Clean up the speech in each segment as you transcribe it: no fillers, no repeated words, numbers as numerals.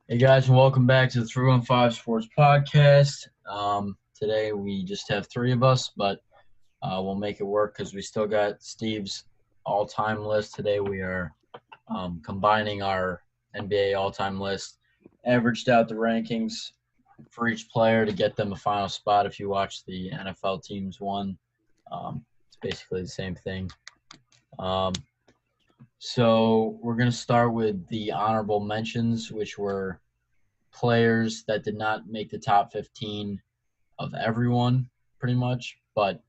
Hey guys, and welcome back to the 315 Sports Podcast. Today we just have three of us, but we'll make it work because we still got Steve's all-time list. Today we are combining our NBA all-time list, averaged out the rankings for each player to get them a final spot. If you watch the NFL teams one, it's basically the same thing. So we're going to start with the honorable mentions, which were players that did not make the top 15 of everyone, pretty much, but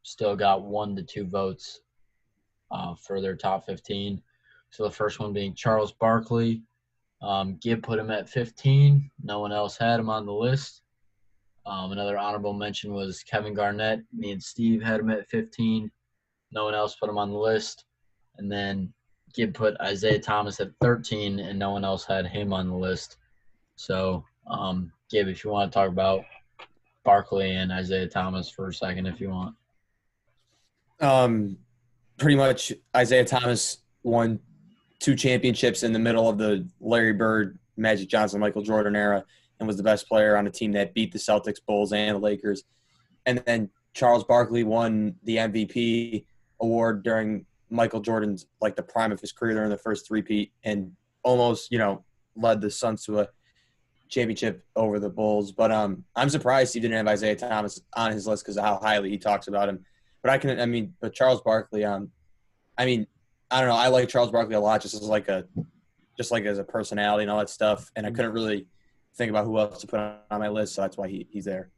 still got 1 to 2 votes for their top 15. So the first one being Charles Barkley. Gib put him at 15. No one else had him on the list. Another honorable mention was Kevin Garnett. Me and Steve had him at 15. No one else put him on the list. And then Gib put Isaiah Thomas at 13, and no one else had him on the list. So, Gib, if you want to talk about Barkley and Isaiah Thomas for a second, if you want. Pretty much Isaiah Thomas won 2 championships in the middle of the Larry Bird, Magic Johnson, Michael Jordan era and was the best player on a team that beat the Celtics, Bulls, and the Lakers. And then Charles Barkley won the MVP award during Michael Jordan's, the prime of his career during the first three-peat and almost, led the Suns to a championship over the Bulls. But I'm surprised he didn't have Isaiah Thomas on his list because of how highly he talks about him. But Charles Barkley, I don't know. I like Charles Barkley a lot, just as a personality and all that stuff. And I couldn't really think about who else to put on my list, so that's why he's there.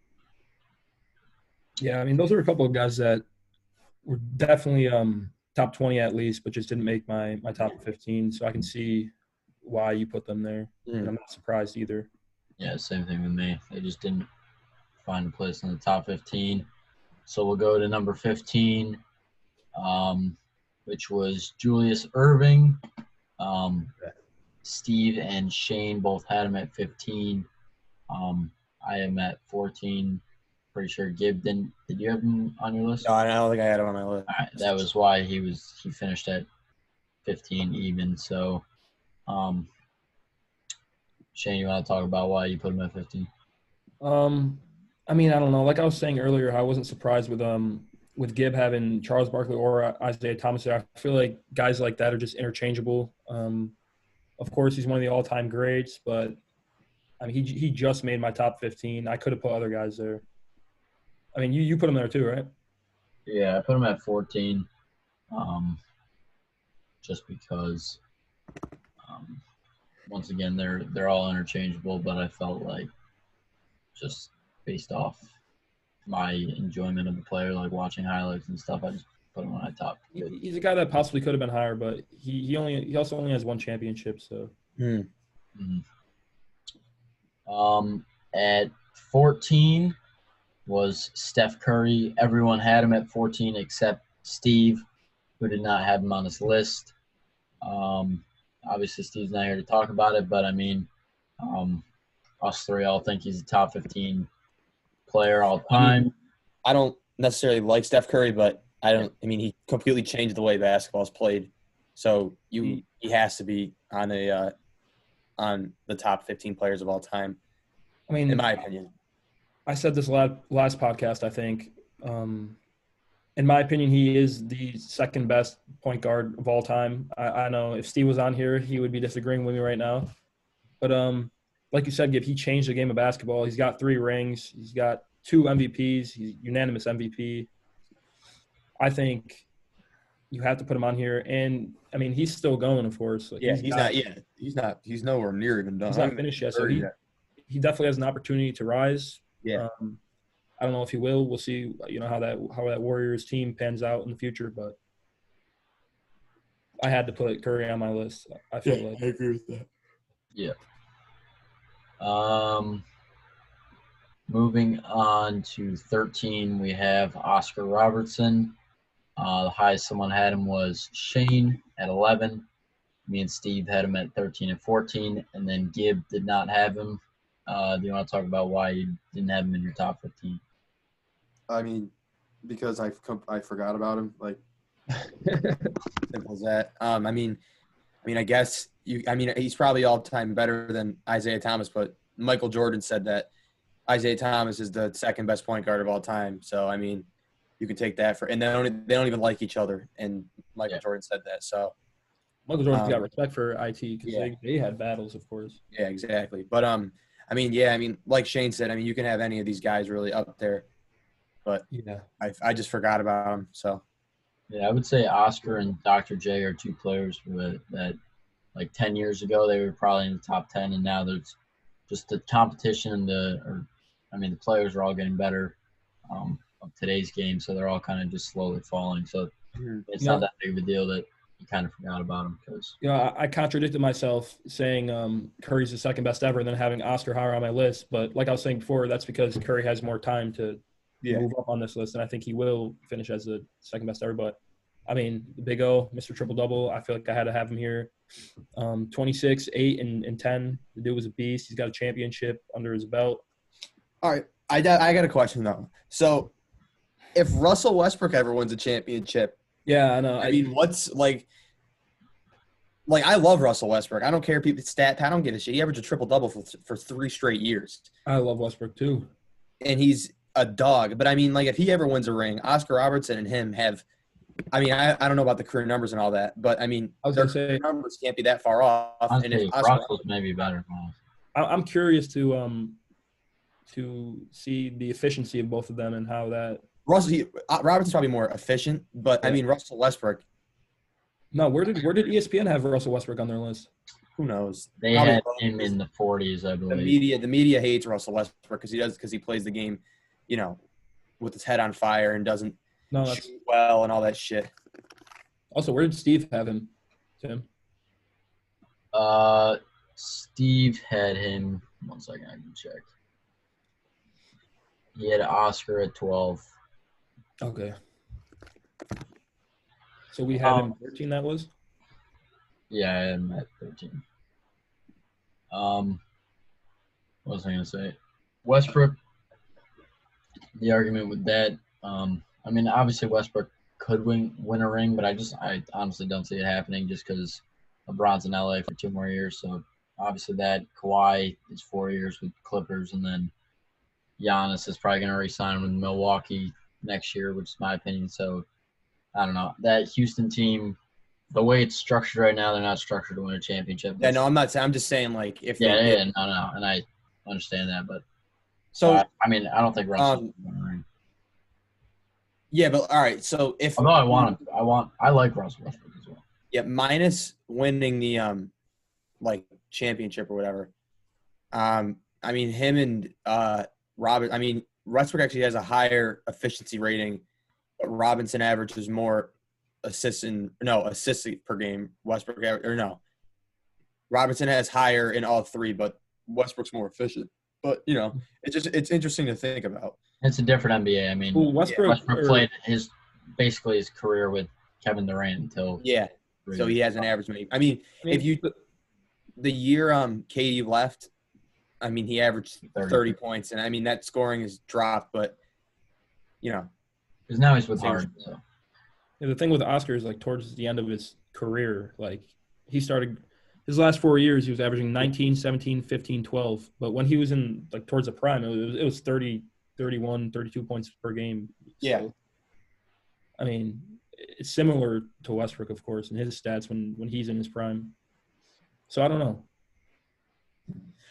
Yeah, those are a couple of guys that were definitely top 20 at least, but just didn't make my top 15. So I can see why you put them there. And I'm not surprised either. Yeah, same thing with me. They just didn't find a place in the top 15. So we'll go to number 15, which was Julius Erving. Steve and Shane both had him at 15. I am at 14. Pretty sure Gib didn't. Did you have him on your list? No, I don't think I had him on my list. All right, that was why he finished at 15 even. So, Shane, you want to talk about why you put him at 15? I don't know. Like I was saying earlier, I wasn't surprised with Gib having Charles Barkley or Isaiah Thomas there. I feel like guys like that are just interchangeable. Of course, he's one of the all-time greats, but he just made my top 15. I could have put other guys there. You put him there too, right? Yeah, I put him at 14, just because. Once again, they're all interchangeable, but I felt like just based off my enjoyment of the player, like watching highlights and stuff, I just put him on my top. He's a guy that possibly could have been higher, but he also only has 1 championship. So, At 14 was Steph Curry. Everyone had him at 14 except Steve, who did not have him on his list. Obviously, Steve's not here to talk about it, but us three all think he's a top 15 player all time. I don't necessarily like Steph Curry, but he completely changed the way basketball is played. So he has to be on the top 15 players of all time. In my opinion. I said this last podcast, I think. In my opinion, he is the second best point guard of all time. I know if Steve was on here, he would be disagreeing with me right now. But like you said, Gib, he changed the game of basketball. He's got 3 rings. He's got 2 MVPs. He's unanimous MVP. I think you have to put him on here. And, he's still going, of course. He's nowhere near even done. He's not finished yet, so he definitely has an opportunity to rise. Yeah. I don't know if he will. We'll see, how that Warriors team pans out in the future. But I had to put Curry on my list. I feel like I agree with that. Yeah. Moving on to 13, we have Oscar Robertson. The highest someone had him was Shane at 11. Me and Steve had him at 13 and 14, and then Gib did not have him. Do you want to talk about why you didn't have him in your top 15? Because I forgot about him. Simple as that. I guess I mean, he's probably all-time better than Isaiah Thomas, but Michael Jordan said that Isaiah Thomas is the second best point guard of all time. So, I mean, you can take that and they don't even like each other, and Michael Jordan said that. So Michael Jordan's got respect for IT because they had battles, of course. Yeah, exactly. But I mean, like Shane said, I mean, you can have any of these guys really up there, but I just forgot about them. So I would say Oscar and Dr. J are two players that like 10 years ago they were probably in the top 10, and now there's just the competition and the players are all getting better of today's game, so they're all kind of just slowly falling. So it's not that big of a deal that you kind of forgot about them because I contradicted myself saying Curry's the second best ever and then having Oscar higher on my list. But like I was saying before, that's because Curry has more time to move up on this list, and I think he will finish as the second best ever. But I mean, the Big O, Mr. Triple Double, I feel like I had to have him here. 26, 8, and 10. The dude was a beast. He's got a championship under his belt. All right, I got a question though. So if Russell Westbrook ever wins a championship, I know. I mean, what's like I love Russell Westbrook. I don't care if people stat. I don't give a shit. He averaged a triple double for 3 straight years. I love Westbrook too, and he's a dog. But I mean, like if he ever wins a ring, Oscar Robertson and him have. I mean, I don't know about the career numbers and all that, but I mean, I was gonna say numbers can't be that far off. And if Russell's maybe better. I'm curious to see the efficiency of both of them and how that. Robertson's probably more efficient, but I mean Russell Westbrook. No, where did ESPN have Russell Westbrook on their list? Who knows? They had him in the 40s, I believe. The media hates Russell Westbrook because he plays the game, with his head on fire and doesn't shoot well and all that shit. Also, where did Steve have him, Tim? Steve had him. 1 second, I can check. He had Oscar at 12. Okay. So we had him 13, that was? Yeah, I had him at 13. What was I going to say? Westbrook, the argument with that, I mean, obviously Westbrook could win a ring, but I honestly don't see it happening just because LeBron's in LA for 2 more years. So obviously that Kawhi is 4 years with Clippers, and then Giannis is probably going to re-sign with Milwaukee next year, which is my opinion. So I don't know. That Houston team, the way it's structured right now, they're not structured to win a championship. Yeah, no, I'm not saying. I'm just saying, like, if no, and I understand that, but so I mean, I don't think Russell's going to ring. Yeah, but all right. So if although I like Russell Westbrook as well. Yeah, minus winning the championship or whatever. I mean, him and Robin. I mean, Westbrook actually has a higher efficiency rating, but Robinson averages more assists per game. Robinson has higher in all 3, but Westbrook's more efficient. But it's interesting to think about. It's a different NBA. I mean, Westbrook played his career with Kevin Durant until so he has an average. I mean, if you the year KD left, I mean, he averaged 30 points, and I mean that scoring has dropped, but because now he's with Harden. So. Yeah, the thing with Oscar is like towards the end of his career, like he started his last 4 years, he was averaging 19, 17, 15, 12. But when he was in like towards the prime, it was 30, 31, 32 points per game. Yeah. So, I mean, it's similar to Westbrook, of course, in his stats when he's in his prime. So I don't know.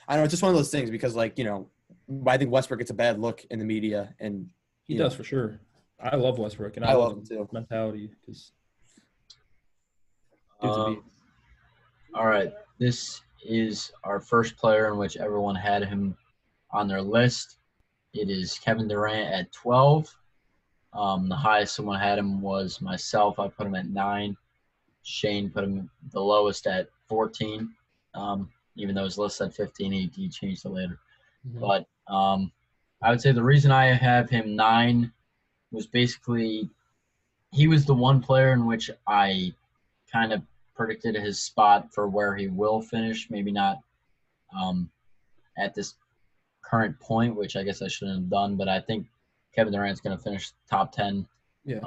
I know it's just one of those things because, like, I think Westbrook gets a bad look in the media, and he does for sure. I love Westbrook, and I love him too. Mentality, because all right, this is our first player in which everyone had him on their list. It is Kevin Durant at 12. The highest someone had him was myself. I put him at 9. Shane put him the lowest at 14. Even though his list said 15, he changed it later. Mm-hmm. But I would say the reason I have him 9 was basically he was the one player in which I kind of predicted his spot for where he will finish. Maybe not at this current point, which I guess I shouldn't have done, but I think Kevin Durant's going to finish top 10. Yeah.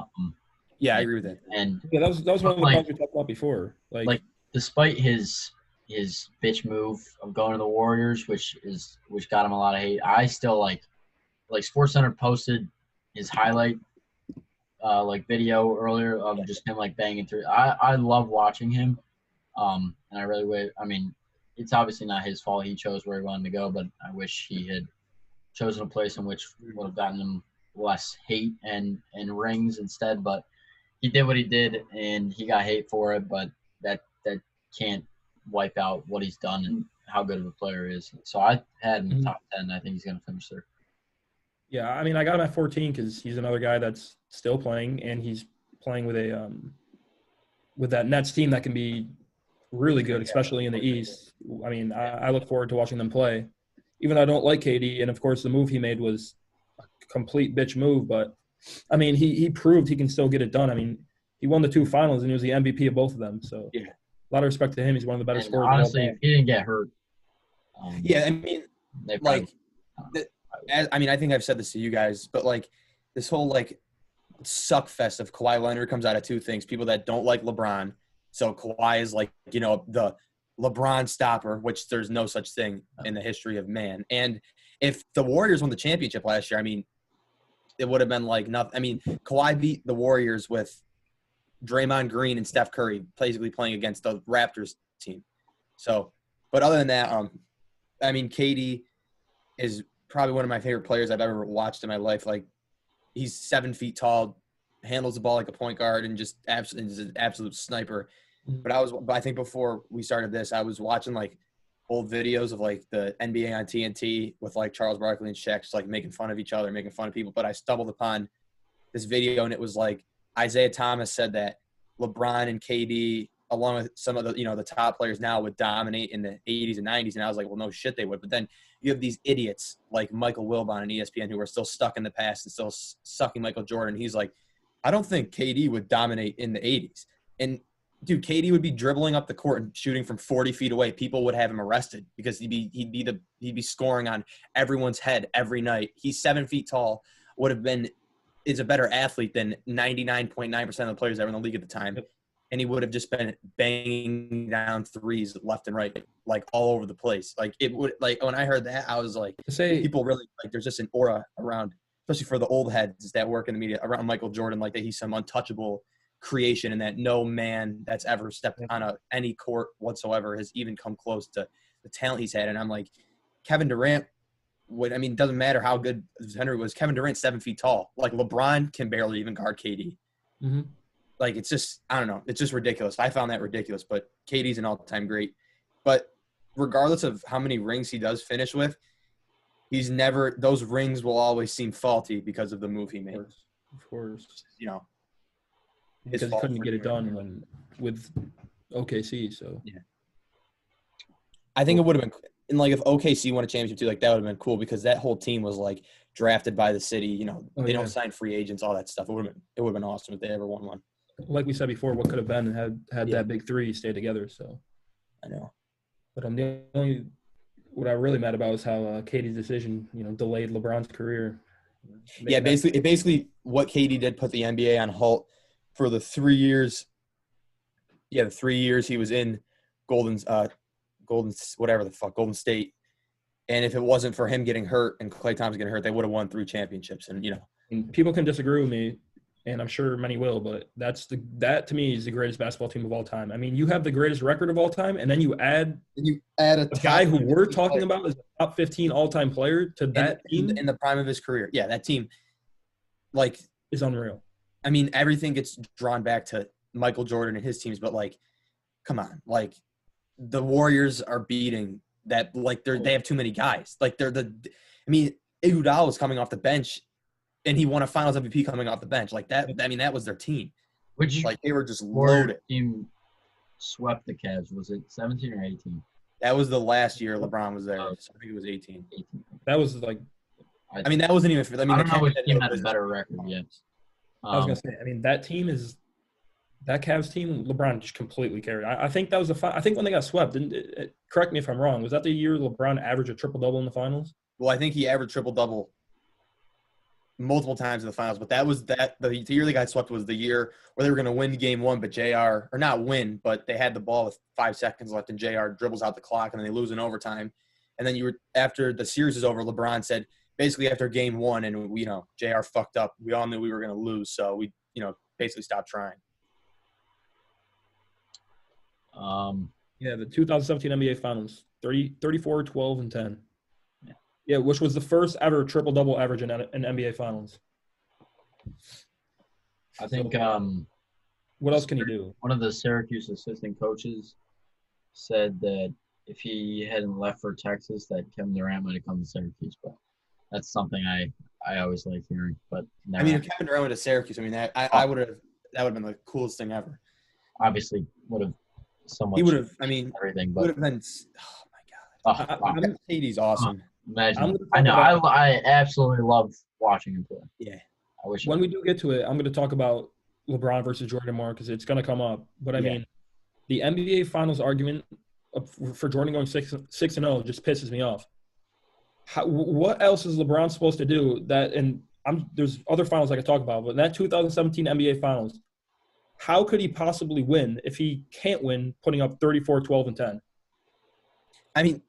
I agree with that. And that was one of the points we talked about before. Like despite his his bitch move of going to the Warriors, which got him a lot of hate. I still like SportsCenter posted his highlight video earlier of just him like banging through. I love watching him. And I really wish. I mean, it's obviously not his fault. He chose where he wanted to go, but I wish he had chosen a place in which would have gotten him less hate and rings instead. But he did what he did, and he got hate for it. But that can't wipe out what he's done and how good of a player he is. So I had him top 10. I think he's going to finish there. Yeah, I mean, I got him at 14 because he's another guy that's still playing, and he's playing with a with that Nets team that can be really good, especially in the East. I mean, I look forward to watching them play. Even though I don't like KD, and of course the move he made was a complete bitch move, but I mean, he proved he can still get it done. I mean, he won the 2 finals, and he was the MVP of both of them. So yeah, a lot of respect to him. He's one of the better scorers. Honestly, if he didn't get hurt, yeah, I mean, I mean, I think I've said this to you guys, but like this whole like suck fest of Kawhi Leonard comes out of 2 things: people that don't like LeBron. So Kawhi is like, you know, the LeBron stopper, which there's no such thing in the history of man. And if the Warriors won the championship last year, I mean, it would have been like nothing. I mean, Kawhi beat the Warriors with Draymond Green and Steph Curry basically playing against the Raptors team. So, but other than that, I mean, KD is probably one of my favorite players I've ever watched in my life. Like, he's 7 feet tall, handles the ball like a point guard, and just absolutely is an absolute sniper. But I think before we started this, I was watching like old videos of like the NBA on TNT with like Charles Barkley and Shaq just like making fun of each other, making fun of people. But I stumbled upon this video, and it was like Isaiah Thomas said that LeBron and KD, along with some of the, you know, the top players now, would dominate in the 80s and 90s. And I was like, well, no shit they would. But then you have these idiots like Michael Wilbon on ESPN who are still stuck in the past and still sucking Michael Jordan. He's like, I don't think KD would dominate in the 80s. And dude, KD would be dribbling up the court and shooting from 40 feet away. People would have him arrested because he'd be scoring on everyone's head every night. He's 7 feet tall, is a better athlete than 99.9% of the players that were in the league at the time. And he would have just been banging down threes left and right, like all over the place. Like it would, like when I heard that, I was like, people really like, there's just an aura around, especially for the old heads that work in the media, around Michael Jordan, like that he's some untouchable creation, and that no man that's ever stepped on any court whatsoever has even come close to the talent he's had. And I'm like, Kevin Durant it doesn't matter how good Henry was. Kevin Durant's 7 feet tall. Like LeBron can barely even guard KD. Mm-hmm. Like, it's just, I don't know. It's just ridiculous. I found that ridiculous, but KD's an all-time great. But regardless of how many rings he does finish with, those rings will always seem faulty because of the move he made. Of course. You know. Because he couldn't get it done with OKC, so. Yeah. I think it would have been, and like if OKC won a championship too, like that would have been cool because that whole team was like drafted by the city. You know, they don't sign free agents, all that stuff. It would have been awesome if they ever won one. Like we said before, what could have been had that big three stay together. So. I know. But what I'm really mad about is how KD's decision, delayed LeBron's career. Yeah, basically what KD did put the NBA on halt for the 3 years. Yeah, the 3 years he was in Golden State. And if it wasn't for him getting hurt and Klay Thompson getting hurt, they would have won 3 championships. And people can disagree with me, and I'm sure many will, but that to me is the greatest basketball team of all time. I mean, you have the greatest record of all time, and then you add a guy who we're talking about as a top 15 all-time player to that team in the prime of his career. Yeah, that team, is unreal. I mean, everything gets drawn back to Michael Jordan and his teams, but come on, the Warriors are beating that. They have too many guys. Iguodala was coming off the bench, and he won a Finals MVP coming off the bench. That was their team. They were just loaded. Team swept the Cavs. Was it 17 or 18? That was the last year LeBron was there. So I think it was 18. That was that wasn't even. I don't know which team had a better record yet. I was gonna say. That Cavs team, LeBron just completely carried. I think that was I think when they got swept. Correct me if I'm wrong. Was that the year LeBron averaged a triple double in the finals? Well, I think he averaged triple double. multiple times in the finals, but the year they got swept was the year where they were going to win game one, but JR, or not win, but they had the ball with 5 seconds left and JR dribbles out the clock and then they lose in overtime. And then after the series is over, LeBron said, basically after game one, and JR fucked up. We all knew we were going to lose, so we, basically stopped trying. Yeah, the 2017 NBA Finals, 34, 12, and 10. Yeah, which was the first ever triple-double average in NBA Finals. I think what else can you do? one of the Syracuse assistant coaches said that if he hadn't left for Texas, that Kevin Durant might have come to Syracuse. But that's something I always like hearing. But I mean, if Kevin Durant went to Syracuse, I mean, that would have been the coolest thing ever. Obviously, would have somewhat. He would have. I mean, everything. But would have been. Oh my God. Wow. KD's awesome. Imagine. I know. I absolutely love watching him play. Yeah. I wish. When we do get to it, I'm going to talk about LeBron versus Jordan more because it's going to come up. But I mean, the NBA Finals argument for Jordan going 6-0 just pisses me off. What else is LeBron supposed to do? There's other finals I could talk about, but in that 2017 NBA Finals, how could he possibly win if he can't win putting up 34, 12, and 10? I mean,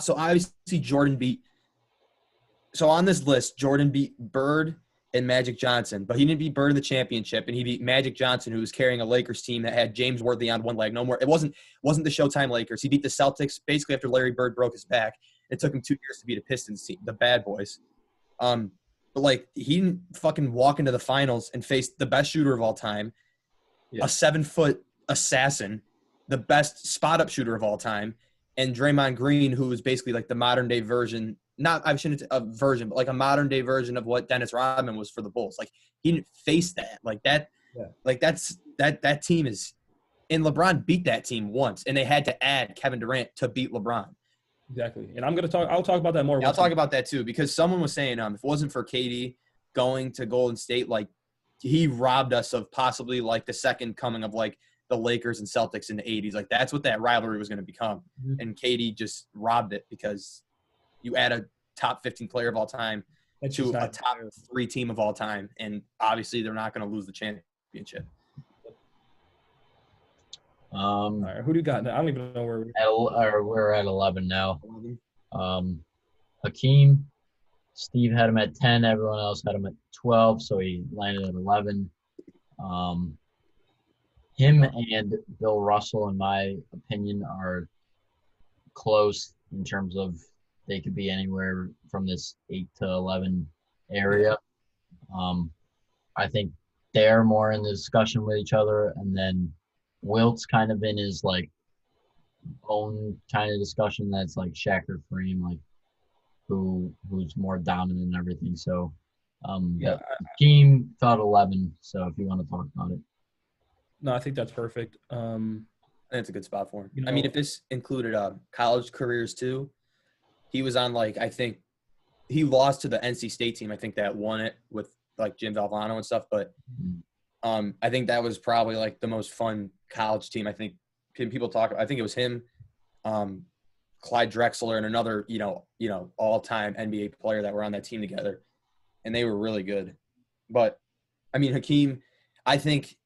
so obviously Jordan beat. So on this list, Jordan beat Bird and Magic Johnson, but he didn't beat Bird in the championship, and he beat Magic Johnson, who was carrying a Lakers team that had James Worthy on one leg. No more. It wasn't the Showtime Lakers. He beat the Celtics basically after Larry Bird broke his back. It took him 2 years to beat a Pistons team, the Bad Boys. But he didn't fucking walk into the finals and face the best shooter of all time, a 7-foot assassin, the best spot-up shooter of all time, and Draymond Green, who was basically like the modern-day version – not I shouldn't a version, but like a modern-day version of what Dennis Rodman was for the Bulls. Like, he didn't face that. Like, that – like, that team is – and LeBron beat that team once, and they had to add Kevin Durant to beat LeBron. Exactly. And I'll talk about that more. Yeah, I'll talk about that too, because someone was saying if it wasn't for KD going to Golden State, like, he robbed us of possibly like the second coming of like the Lakers and Celtics in the 80s. Like, that's what that rivalry was going to become. Mm-hmm. And KD just robbed it because you add a top 15 player of all time to a top 3 team of all time. And obviously they're not going to lose the championship. All right, who do you got? I don't even know where we're at 11 now. Hakeem, Steve had him at 10. Everyone else had him at 12, so he landed at 11. Him and Bill Russell, in my opinion, are close in terms of they could be anywhere from this 8 to 11 area. I think they're more in the discussion with each other, and then Wilt's kind of in his like own kind of discussion that's like Shaq or Kareem, like who's more dominant and everything. So the team thought 11. So if you want to talk about it. No, I think that's perfect. I think it's a good spot for him. I mean, if this included college careers too, he was on I think he lost to the NC State team. I think that won it with like Jim Valvano and stuff, but I think that was probably like the most fun college team. I think people talk. I think it was him, Clyde Drexler, and another all-time NBA player that were on that team together, and they were really good. But I mean, Hakeem, I think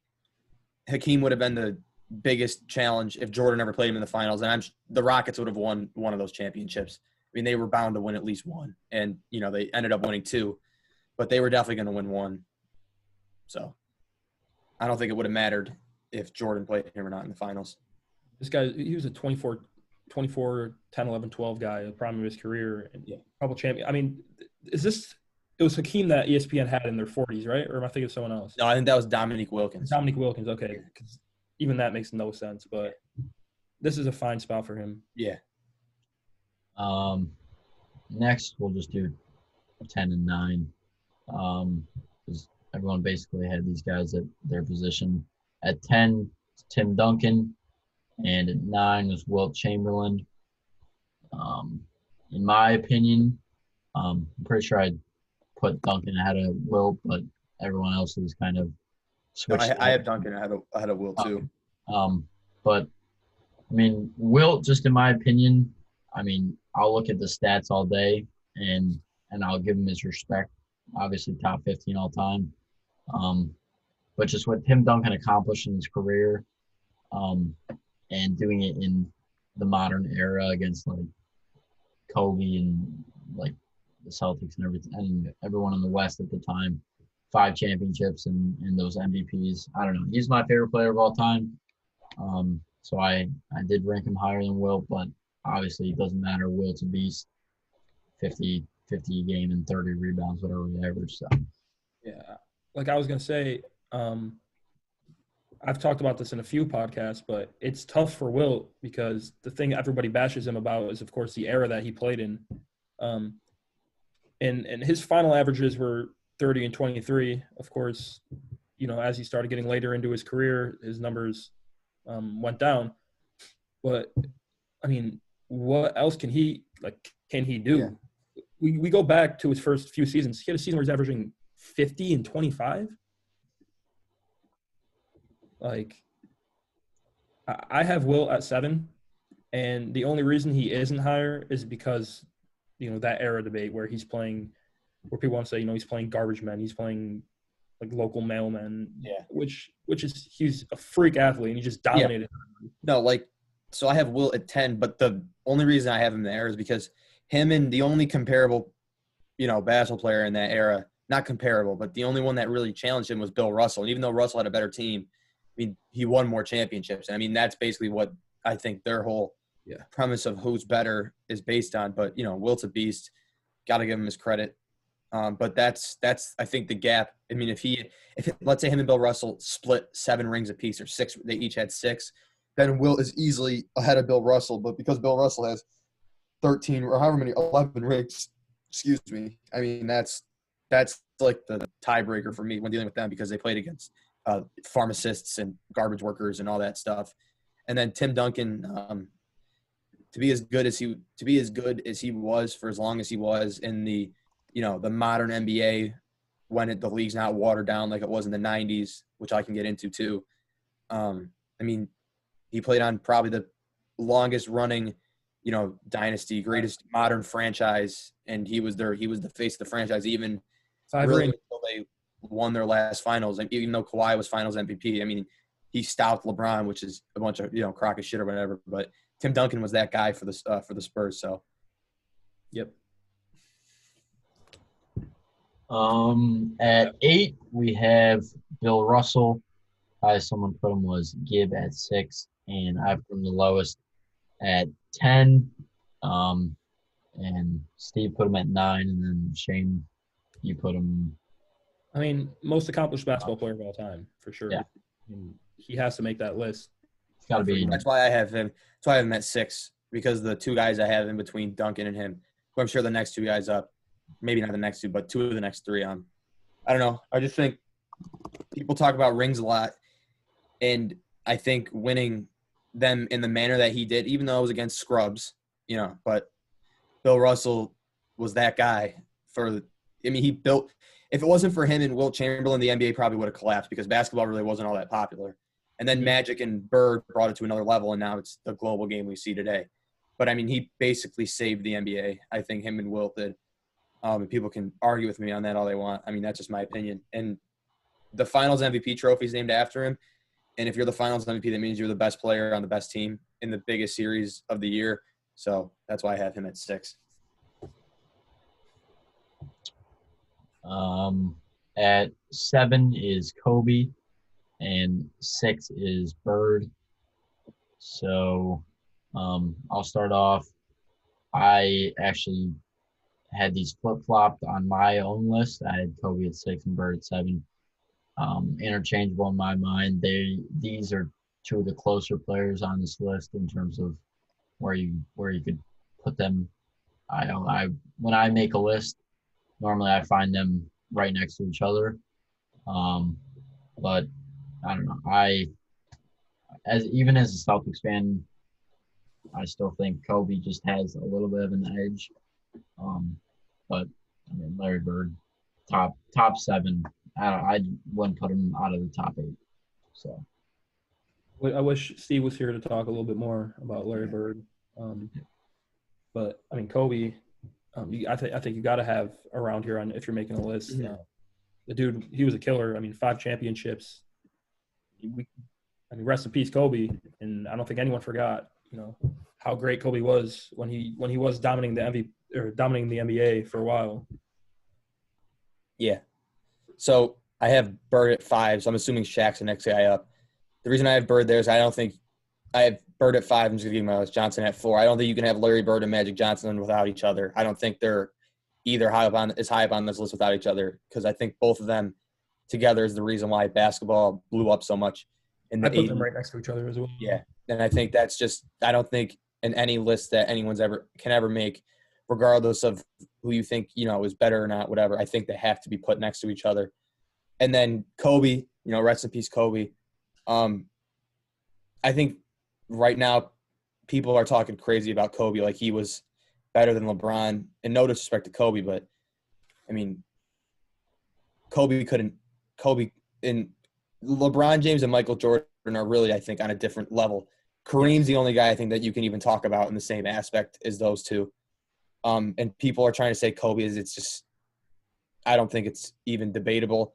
Hakeem would have been the biggest challenge if Jordan ever played him in the finals, and the Rockets would have won one of those championships. I mean, they were bound to win at least one, and they ended up winning 2, but they were definitely going to win 1. So I don't think it would have mattered if Jordan played him or not in the finals. This guy, he was a 24, 10, 11, 12 guy at the prime of his career, and couple champion. I mean, it was Hakeem that ESPN had in their 40s, right? Or am I thinking of someone else? No, I think that was Dominique Wilkins. Dominique Wilkins, okay. Because even that makes no sense, but this is a fine spot for him. Yeah. Next, we'll just do 10 and 9. Because everyone basically had these guys at their position. At 10, Tim Duncan, and at 9 was Wilt Chamberlain. In my opinion, I'm pretty sure I'd put Duncan ahead of Wilt, but everyone else is kind of switched. I have Duncan ahead of Wilt too. But I mean, Wilt, just in my opinion, I mean, I'll look at the stats all day, and and I'll give him his respect. Obviously, top 15 all time. But just what Tim Duncan accomplished in his career, and doing it in the modern era against like Kobe and like the Celtics and everything, and everyone in the West at the time, 5 championships and those MVPs. I don't know. He's my favorite player of all time. So I did rank him higher than Wilt, but obviously it doesn't matter. Wilt's a beast, 50 a game and 30 rebounds, whatever he averaged. So Yeah, like I was gonna say, I've talked about this in a few podcasts, but it's tough for Wilt because the thing everybody bashes him about is, of course, the era that he played in. And his final averages were 30 and 23. Of course, you know, as he started getting later into his career, his numbers went down. But I mean, what else can he do? Yeah. We go back to his first few seasons. He had a season where he's averaging 50 and 25. Like, I have Wilt at 7, and the only reason he isn't higher is because, you know, that era debate where he's playing, where people want to say, you know, he's playing garbage men, he's playing like local mailmen, which is he's a freak athlete and he just dominated. Yeah. No, like, so I have Wilt at 10, but the only reason I have him there is because him and the only comparable, you know, basketball player in that era, not comparable, but the only one that really challenged him was Bill Russell. And even though Russell had a better team, I mean, he won more championships. I mean, that's basically what I think their whole premise of who's better is based on. But, you know, Wilt's a beast. Got to give him his credit. But that's I think the gap. I mean, if let's say him and Bill Russell split 7 rings apiece or 6, they each had 6, then Wilt is easily ahead of Bill Russell. But because Bill Russell has 13 or however many 11 rings, excuse me. I mean, that's like the tiebreaker for me when dealing with them because they played against pharmacists and garbage workers and all that stuff. And then Tim Duncan, to be as good as he was for as long as he was in the, you know, the modern NBA when the league's not watered down like it was in the 90s, which I can get into too. I mean, he played on probably the longest running, you know, dynasty, greatest modern franchise, and he was the face of the franchise even really until they won their last finals. And even though Kawhi was finals MVP, I mean, he stopped LeBron, which is a bunch of, you know, crock of shit or whatever. But Tim Duncan was that guy for the Spurs. So, yep. At 8 we have Bill Russell. Someone put him was Gibb at 6, and I put him the lowest at 10. And Steve put him at 9, and then Shane, you put him. I mean, most accomplished basketball player of all time, for sure. Yeah. I mean, he has to make that list. It's got to be. That's why I have him. That's why I have him at 6, because the 2 guys I have in between Duncan and him, who I'm sure the next 2 guys up, maybe not the next 2, but 2 of the next 3 on. I don't know. I just think people talk about rings a lot, and I think winning them in the manner that he did, even though it was against scrubs, you know, but Bill Russell was that guy he built – if it wasn't for him and Wilt Chamberlain, the NBA probably would have collapsed because basketball really wasn't all that popular. And then Magic and Bird brought it to another level, and now it's the global game we see today. But, I mean, he basically saved the NBA. I think him and Wilt did. And people can argue with me on that all they want. I mean, that's just my opinion. And the Finals MVP trophy is named after him. And if you're the Finals MVP, that means you're the best player on the best team in the biggest series of the year. So that's why I have him at 6. At 7 is Kobe, and 6 is Bird. So I'll start off. I actually had these flip-flopped on my own list. I had Kobe at 6 and Bird at 7. Interchangeable in my mind. These are 2 of the closer players on this list in terms of where you could put them. When I make a list, normally I find them right next to each other. But I don't know. Even as a Celtics fan, I still think Kobe just has a little bit of an edge. But I mean, Larry Bird, top 7. I wouldn't put him out of the top 8. So I wish Steve was here to talk a little bit more about Larry Bird. But I mean, Kobe. I think you got to have around here on if you're making a list. Mhm. The dude, he was a killer. I mean, 5 championships. Rest in peace, Kobe. And I don't think anyone forgot, how great Kobe was when he was dominating the MVP or dominating the NBA for a while. Yeah. So I have Bird at 5, so I'm assuming Shaq's the next guy up. The reason I have Bird there is I don't think I have Bird at 5. I'm just going to give my list. Johnson at 4. I don't think you can have Larry Bird and Magic Johnson without each other. I don't think they're either high up on this list without each other, because I think both of them together is the reason why basketball blew up so much in the I put 80s. them right next to each other as well. Yeah. And I think that's just – I don't think in any list that anyone's can ever make, regardless of who you think, is better or not, whatever, I think they have to be put next to each other. And then Kobe, rest in peace, Kobe. I think right now people are talking crazy about Kobe, like he was better than LeBron. And no disrespect to Kobe, but I mean, Kobe and LeBron James and Michael Jordan are really, I think, on a different level. Kareem's the only guy I think that you can even talk about in the same aspect as those two. And people are trying to say Kobe is, it's just, I don't think it's even debatable.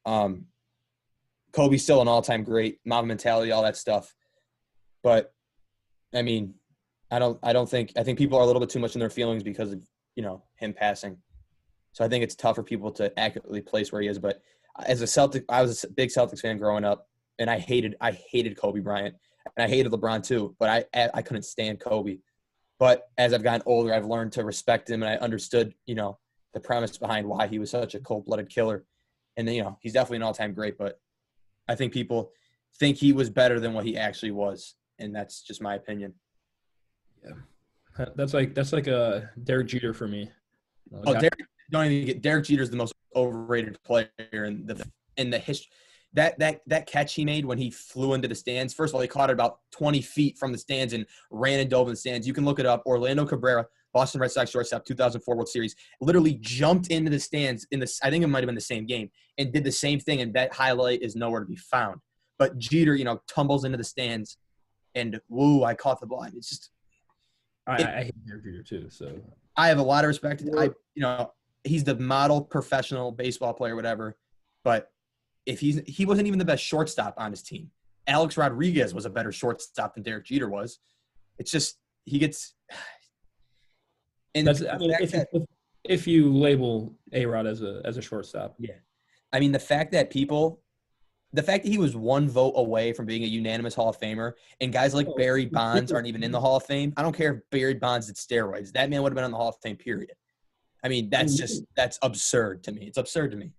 Kobe's still an all-time great, Mamba mentality, all that stuff. But I mean, I think people are a little bit too much in their feelings because of, him passing. So I think it's tough for people to accurately place where he is. But as a Celtic, I was a big Celtics fan growing up, and I hated Kobe Bryant, and I hated LeBron too. But I couldn't stand Kobe. But as I've gotten older, I've learned to respect him, and I understood, the premise behind why he was such a cold-blooded killer. And he's definitely an all-time great. But I think people think he was better than what he actually was, and that's just my opinion. Yeah, that's like a Derek Jeter for me. Derek Jeter's the most overrated player in the history. That catch he made when he flew into the stands. First of all, he caught it about 20 feet from the stands and ran and dove in the stands. You can look it up. Orlando Cabrera, Boston Red Sox shortstop, 2004 World Series, literally jumped into the stands I think it might have been the same game, and did the same thing. And that highlight is nowhere to be found. But Jeter, tumbles into the stands, and woo, I caught the ball. It's just. I hate Derek Jeter too. So I have a lot of respect. He's the model professional baseball player, whatever. But if he wasn't even the best shortstop on his team. Alex Rodriguez was a better shortstop than Derek Jeter was. It's just he gets. And if you label A-Rod as a shortstop, yeah, I mean the fact that he was one vote away from being a unanimous Hall of Famer, and guys like Barry Bonds aren't even in the Hall of Fame. I don't care if Barry Bonds did steroids. That man would have been on the Hall of Fame, period. I mean, that's absurd to me. It's absurd to me.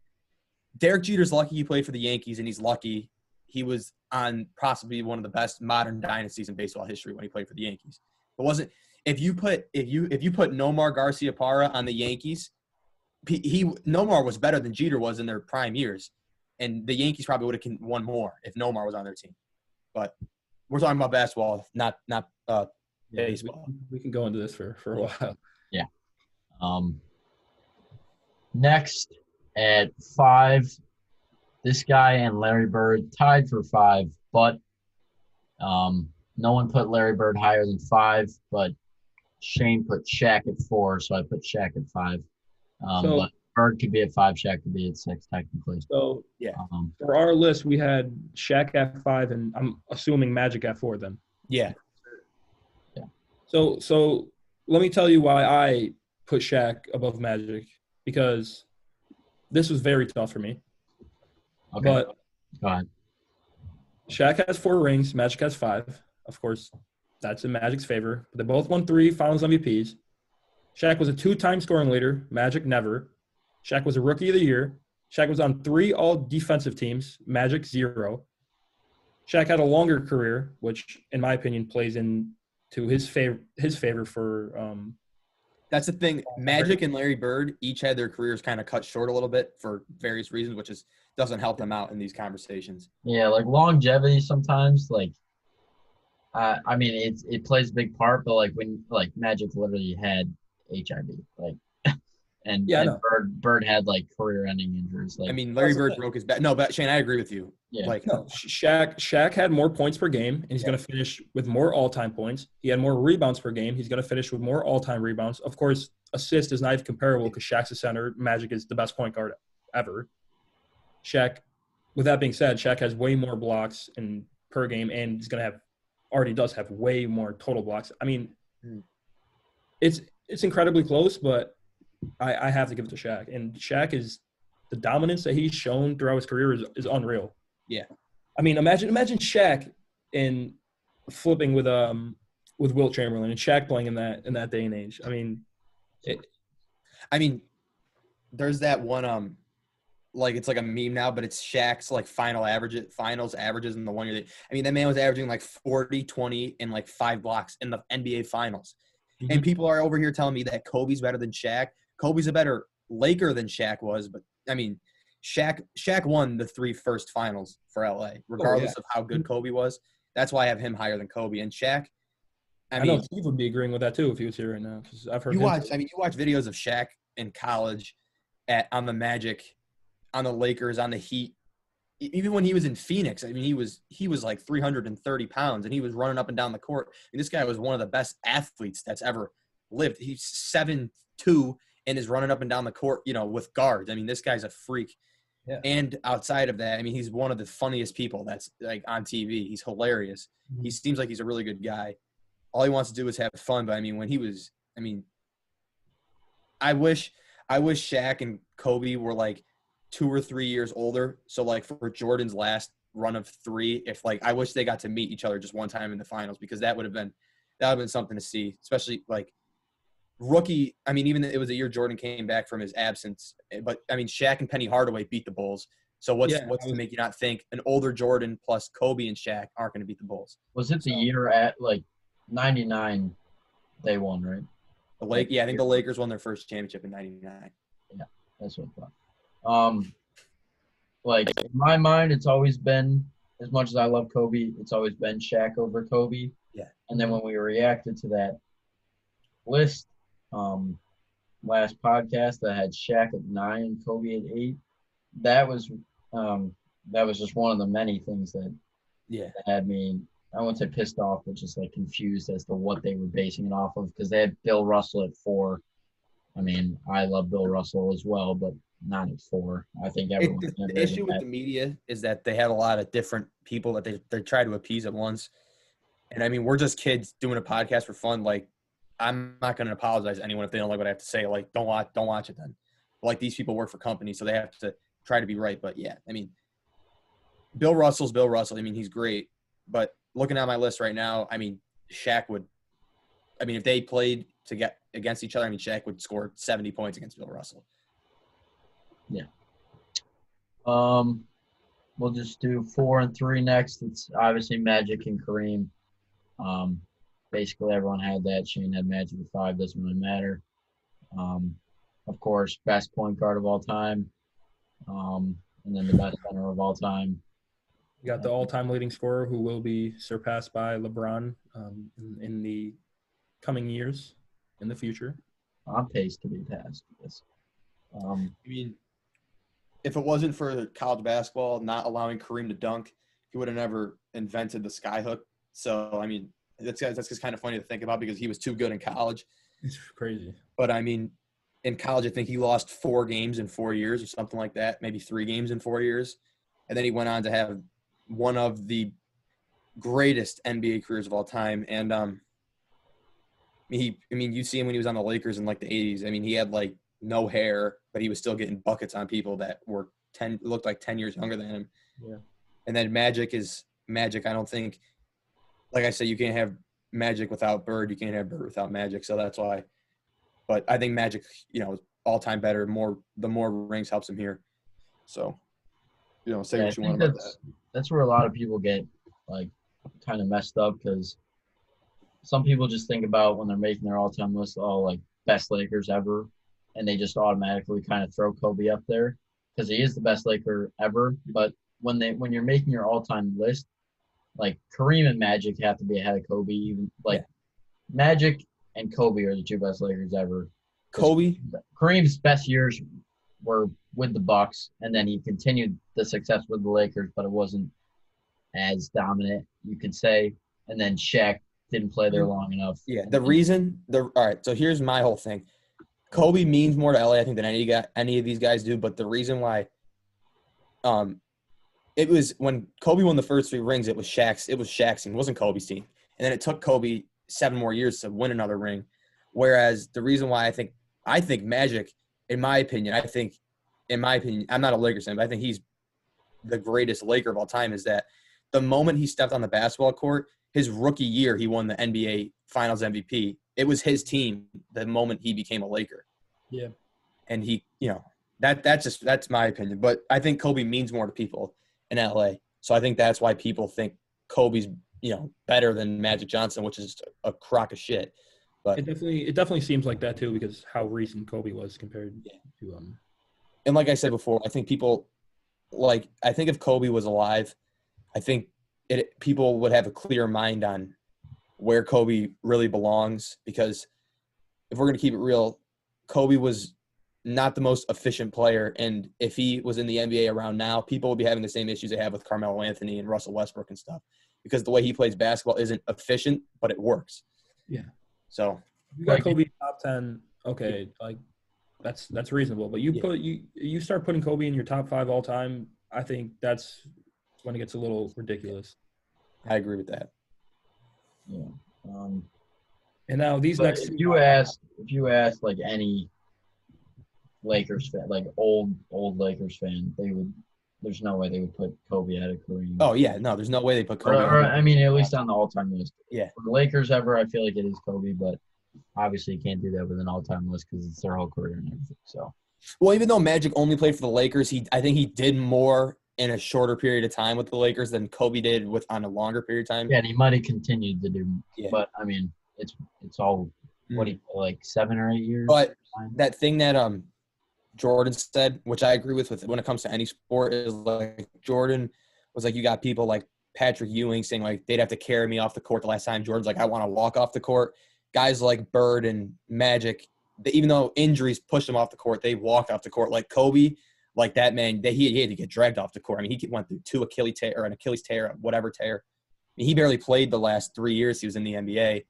Derek Jeter's lucky he played for the Yankees, and he's lucky he was on possibly one of the best modern dynasties in baseball history when he played for the Yankees. It wasn't if you put Nomar Garciaparra on the Yankees, Nomar was better than Jeter was in their prime years. And the Yankees probably would have won more if Nomar was on their team. But we're talking about basketball, not baseball. We can go into this for a while. Yeah. Next at 5, this guy and Larry Bird tied for 5, but no one put Larry Bird higher than 5, but Shane put Shaq at 4, so I put Shaq at 5. But Bird could be at 5, Shaq could be at 6, technically. So, yeah. For our list, we had Shaq at 5, and I'm assuming Magic at 4 then. Yeah. Yeah. So let me tell you why I put Shaq above Magic, because this was very tough for me. Okay. But go ahead. Shaq has 4 rings. Magic has 5. Of course, that's in Magic's favor. But they both won 3 Finals MVPs. Shaq was a 2-time scoring leader. Magic never. Shaq was a Rookie of the Year. Shaq was on 3 all-defensive teams. Magic 0. Shaq had a longer career, which, in my opinion, plays into his favor for that's the thing. Magic and Larry Bird each had their careers kind of cut short a little bit for various reasons, which doesn't help them out in these conversations. Yeah, like longevity sometimes, like I mean it plays a big part, but like when Magic literally had HIV, like and Bird had like career-ending injuries. Like, I mean, Larry Bird broke his back. No, but Shane, I agree with you. Yeah. Shaq had more points per game, and he's going to finish with more all-time points. He had more rebounds per game. He's going to finish with more all-time rebounds. Of course, assist is not even comparable because Shaq's a center. Magic is the best point guard ever. Shaq, with that being said, Shaq has way more blocks per game, and he's going to already does have way more total blocks. I mean, it's incredibly close, but I have to give it to Shaq. And Shaq is the dominance that he's shown throughout his career is unreal. Yeah. I mean, imagine Shaq in flipping with Wilt Chamberlain and Shaq playing in that day and age. I mean, there's that one like it's like a meme now, but it's Shaq's like finals averages in the 1 year. That man was averaging like 40, 20, and like 5 blocks in the NBA finals. Mm-hmm. And people are over here telling me that Kobe's better than Shaq. Kobe's a better Laker than Shaq was, but Shaq won the 3 first finals for LA, regardless of how good Kobe was. That's why I have him higher than Kobe. And Shaq, I know Steve would be agreeing with that too if he was here right now, because I've heard you watch videos of Shaq in college on the Magic, on the Lakers, on the Heat. Even when he was in Phoenix, he was like 330 pounds, and he was running up and down the court. This guy was one of the best athletes that's ever lived. He's 7'2" and is running up and down the court, with guards. This guy's a freak. Yeah. And outside of that, he's one of the funniest people that's like on TV. He's hilarious. Mm-hmm. He seems like he's a really good guy. All he wants to do is have fun. But when he was, I wish Shaq and Kobe were like 2 or 3 years older. So like for Jordan's last run of 3, I wish they got to meet each other just one time in the finals, because that would have been something to see, especially like rookie. Even it was a year Jordan came back from his absence, but Shaq and Penny Hardaway beat the Bulls. So what's to make you not think an older Jordan plus Kobe and Shaq aren't going to beat the Bulls? Was it the year at like 99 they won, right? I think the Lakers won their first championship in 99. Yeah, that's what I thought. In my mind, it's always been, as much as I love Kobe, it's always been Shaq over Kobe. Yeah. And then when we reacted to that list, last podcast that had Shaq at 9 and Kobe at 8, that was just one of the many things that had me, I wouldn't say pissed off, but just like confused as to what they were basing it off of, because they had Bill Russell at 4. I love Bill Russell as well, but not at 4. I think everyone. The issue with the media is that they had a lot of different people that they try to appease at once. And we're just kids doing a podcast for fun. Like, I'm not going to apologize to anyone if they don't like what I have to say. Like, don't watch it then. But like, these people work for companies, so they have to try to be right. But yeah, Bill Russell's Bill Russell. He's great. But looking at my list right now, Shaq would. If they played to get against each other, Shaq would score 70 points against Bill Russell. Yeah. We'll just do 4 and 3 next. It's obviously Magic and Kareem. Basically everyone had that. Shane had Magic at 5. Doesn't really matter. Of course, best point guard of all time. And then the best center of all time. You got the all-time leading scorer who will be surpassed by LeBron in the coming years, in the future. On pace to be passed. Yes. If it wasn't for college basketball not allowing Kareem to dunk, he would have never invented the skyhook. So, that's just kind of funny to think about, because he was too good in college. It's crazy. But, in college, I think he lost 4 games in 4 years or something like that, maybe 3 games in 4 years. And then he went on to have one of the greatest NBA careers of all time. And, you see him when he was on the Lakers in like the 80s. He had like no hair, but he was still getting buckets on people that were looked like 10 years younger than him. Yeah. And then Magic is Magic. I don't think, like I said, you can't have Magic without Bird. You can't have Bird without Magic. So that's why. But I think Magic, all-time better. The more rings helps him here. So, say what you want about that. That's where a lot of people get like kind of messed up, because some people just think about when they're making their all-time list, like best Lakers ever, and they just automatically kind of throw Kobe up there because he is the best Laker ever. But when you're making your all-time list, like Kareem and Magic have to be ahead of Kobe. Even Magic and Kobe are the 2 best Lakers ever. Kareem's best years were with the Bucks, and then he continued the success with the Lakers, but it wasn't as dominant, you could say. And then Shaq didn't play there long enough. Yeah, all right, so here's my whole thing. Kobe means more to LA, I think, than any of these guys do. But the reason why, it was when Kobe won the first 3 rings, it was Shaq's team. It wasn't Kobe's team. And then it took Kobe 7 more years to win another ring. Whereas the reason why I think Magic, in my opinion, I'm not a Lakers fan, but I think he's the greatest Laker of all time, is that the moment he stepped on the basketball court, his rookie year, he won the NBA Finals MVP. It was his team the moment he became a Laker. Yeah. And he, that's my opinion. But I think Kobe means more to people in LA. So I think that's why people think Kobe's, better than Magic Johnson, which is a crock of shit. But it definitely seems like that too, because how recent Kobe was compared to And like I said before, I think people I think if Kobe was alive, I think people would have a clear mind on where Kobe really belongs, because if we're going to keep it real, Kobe was not the most efficient player. And if he was in the NBA around now, people would be having the same issues they have with Carmelo Anthony and Russell Westbrook and stuff, because the way he plays basketball isn't efficient, but it works. Yeah. So you got Kobe top 10. Okay. That's reasonable, but you start putting Kobe in your top 5 all time. I think that's when it gets a little ridiculous. I agree with that. Yeah. And now these next. If you ask like any Lakers fan, like old Lakers fan, there's no way they would put Kobe at a Kareem. Oh yeah, no, there's no way they put Kobe. I mean, at least on the all-time list. Yeah. For the Lakers ever, I feel like it is Kobe, but obviously you can't do that with an all-time list because it's their whole career and everything. So. Well, even though Magic only played for the Lakers, I think he did more in a shorter period of time with the Lakers than Kobe did on a longer period of time. Yeah, and he might have continued to do. Yeah. But I mean, it's all like 7 or 8 years. But that thing that Jordan said, which I agree with when it comes to any sport, is like Jordan was like, you got people like Patrick Ewing saying like they'd have to carry me off the court the last time. Jordan's like, I want to walk off the court. Guys like Bird and Magic, even though injuries pushed them off the court, they walked off the court. Like Kobe, like that man, he had to get dragged off the court. I mean, he went through 2 Achilles tear, whatever tear. I mean, he barely played the last 3 years he was in the NBA.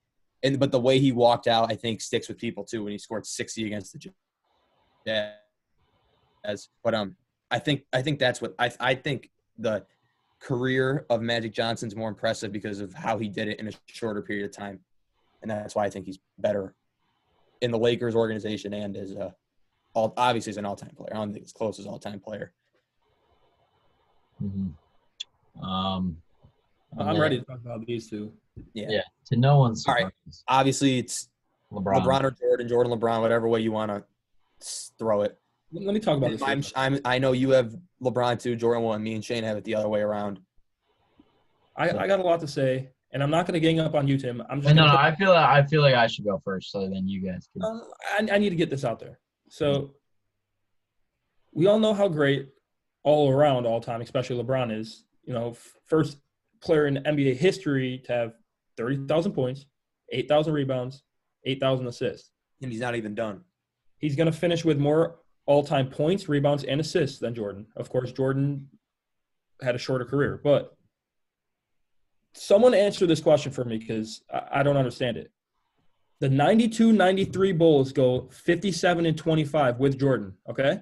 But the way he walked out, I think, sticks with people too when he scored 60 against the Jazz. But I think that's what I think the career of Magic Johnson's more impressive because of how he did it in a shorter period of time, and that's why I think he's better in the Lakers organization and as obviously as an all-time player. I don't think it's close as all-time player. Mm-hmm. I'm ready to talk about these two. Yeah. To no one's surprise. All right. Obviously, it's LeBron or Jordan, LeBron, whatever way you want to throw it. Let me talk about this. I know you have LeBron too, Jordan 1. Me and Shane have it the other way around. I got a lot to say, and I'm not going to gang up on you, Tim. I'm just I feel like I should go first, so then you guys can. I need to get this out there. So we all know how great all around, all time, especially LeBron is. First player in NBA history to have 30,000 points, 8,000 rebounds, 8,000 assists. And he's not even done. He's going to finish with more all-time points, rebounds, and assists than Jordan. Of course, Jordan had a shorter career. But someone answer this question for me because I don't understand it. The 92-93 Bulls go 57-25 with Jordan, okay?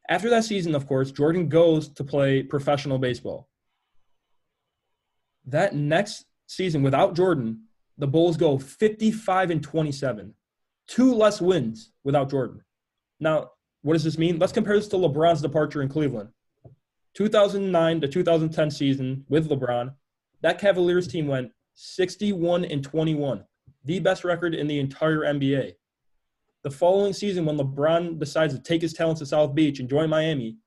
After that season, of course, Jordan goes to play professional baseball. That next season, without Jordan, the Bulls go 55-27. 2 less wins without Jordan. Now, what does this mean? Let's compare this to LeBron's departure in Cleveland. 2009 to 2010 season with LeBron, that Cavaliers team went 61-21, the best record in the entire NBA. The following season, when LeBron decides to take his talents to South Beach and join Miami,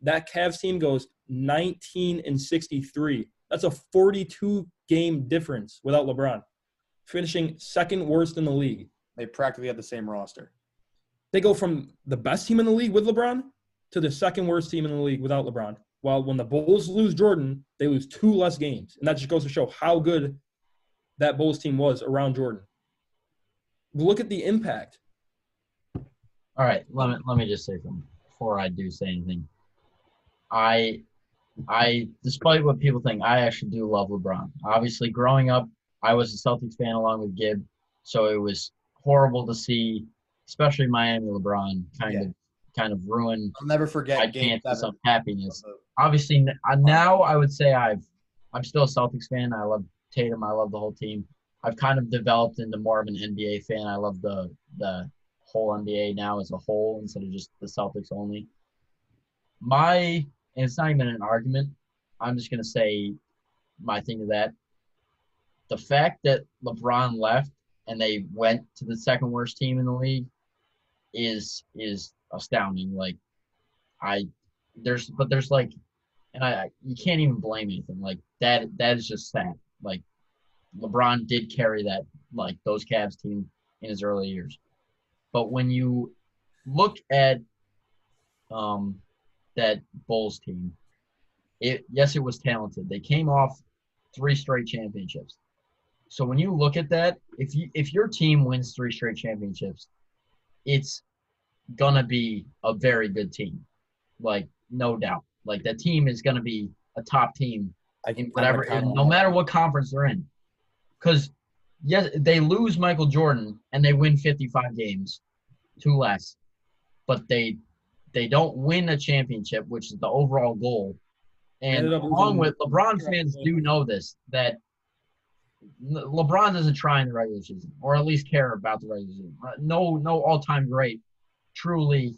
that Cavs team goes 19-63. That's a 42-game difference without LeBron, finishing second worst in the league. They practically have the same roster. They go from the best team in the league with LeBron to the second worst team in the league without LeBron. While when the Bulls lose Jordan, they lose 2 less games. And that just goes to show how good that Bulls team was around Jordan. Look at the impact. All right, let me just say something before I do say anything. I despite what people think, I actually do love LeBron. Obviously, growing up, I was a Celtics fan along with Gib, so it was horrible to see especially Miami LeBron kind of ruined I'll never my forget Game chances 7. of happiness. Obviously, now I would say I'm still a Celtics fan. I love Tatum. I love the whole team. I've kind of developed into more of an NBA fan. I love the whole NBA now as a whole instead of just the Celtics only. And it's not even an argument. I'm just gonna say my thing to that. The fact that LeBron left and they went to the second worst team in the league is astounding. Like there's like, and I you can't even blame anything. Like that is just sad. Like LeBron did carry that, like those Cavs team in his early years. But when you look at that Bulls team, it was talented. They came off 3 straight championships. So when you look at that, if your team wins 3 straight championships, it's gonna be a very good team, like no doubt. Like that team is gonna be a top team in whatever, no matter what conference they're in. Because yes, they lose Michael Jordan and they win 55 games, 2 less, but they don't win a championship, which is the overall goal. And along with LeBron fans do know this, that LeBron doesn't try in the regular season, or at least care about the regular season. No all-time great truly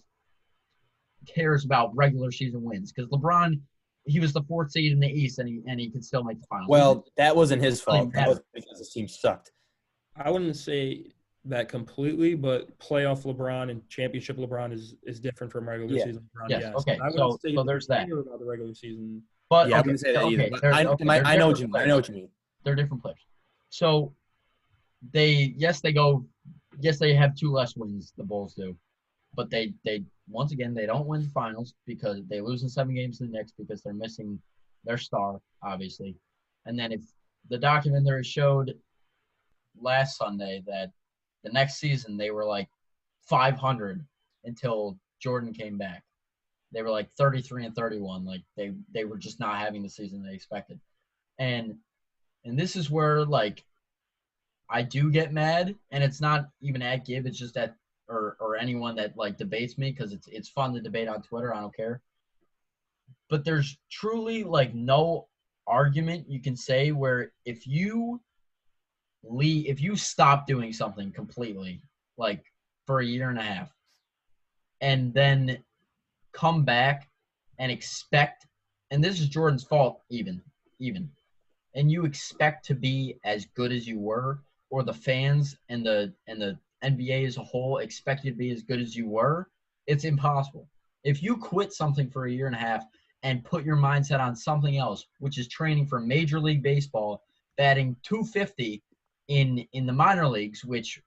cares about regular season wins, because LeBron, he was the 4th seed in the East, and he could still make the finals. Well, that wasn't his fault. That was because his team sucked. I wouldn't say that completely, but playoff LeBron and championship LeBron is different from regular season LeBron. Yes. Okay. So there's that. About the regular season. But I wouldn't say that either. But I know what you mean. I know what you mean. They're different players. So they have 2 less wins, the Bulls do, but they once again they don't win the finals because they lose in 7 games to the Knicks because they're missing their star, obviously. And then if the documentary showed last Sunday that the next season they were like 500 until Jordan came back. They were like 33-31. Like they were just not having the season they expected. And this is where, like, I do get mad, and it's not even at Gib, it's just at or anyone that, like, debates me, because it's fun to debate on Twitter. I don't care. But there's truly, like, no argument you can say where if you stop doing something completely, like, for a year and a half, and then come back and expect, and this is Jordan's fault even, and you expect to be as good as you were, or the fans and the NBA as a whole expect you to be as good as you were, it's impossible. If you quit something for a year and a half and put your mindset on something else, which is training for Major League Baseball, batting .250 in the minor leagues, which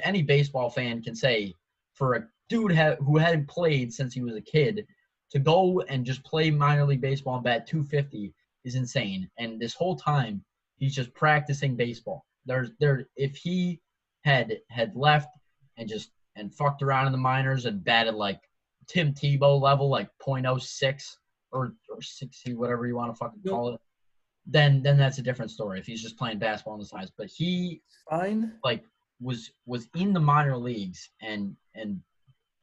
any baseball fan can say, for a dude who hadn't played since he was a kid, to go and just play minor league baseball and bat .250 is insane. And this whole time, he's just practicing baseball. If he had left and fucked around in the minors and batted like Tim Tebow level, like .06 or 60, whatever you want to fucking call it, then that's a different story. If he's just playing basketball on the sides, but he was in the minor leagues, and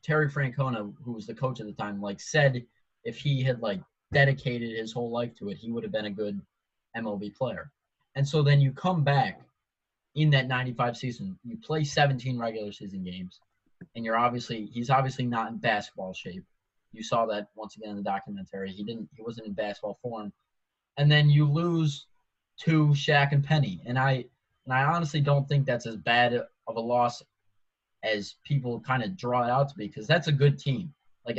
Terry Francona, who was the coach at the time, like, said if he had, like, dedicated his whole life to it, he would have been a good MLB player. And so then you come back in that 95 season, you play 17 regular season games, and he's obviously not in basketball shape. You saw that once again in the documentary. He wasn't in basketball form. And then you lose to Shaq and Penny. And I honestly don't think that's as bad of a loss as people kind of draw it out to be, because that's a good team. Like,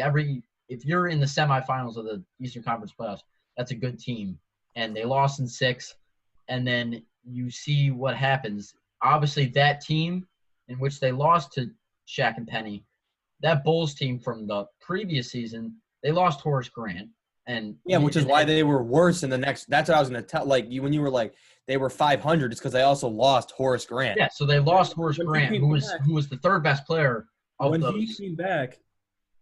if you're in the semifinals of the Eastern Conference playoffs, that's a good team. And they lost in 6, and then you see what happens. Obviously, that team in which they lost to Shaq and Penny, that Bulls team from the previous season, they lost Horace Grant. Which is why they were worse in the next. That's what I was going to tell. Like, when you were like they were 500, it's because they also lost Horace Grant. Yeah, so they lost Horace Grant, who was the 3rd best player of when those. He came back,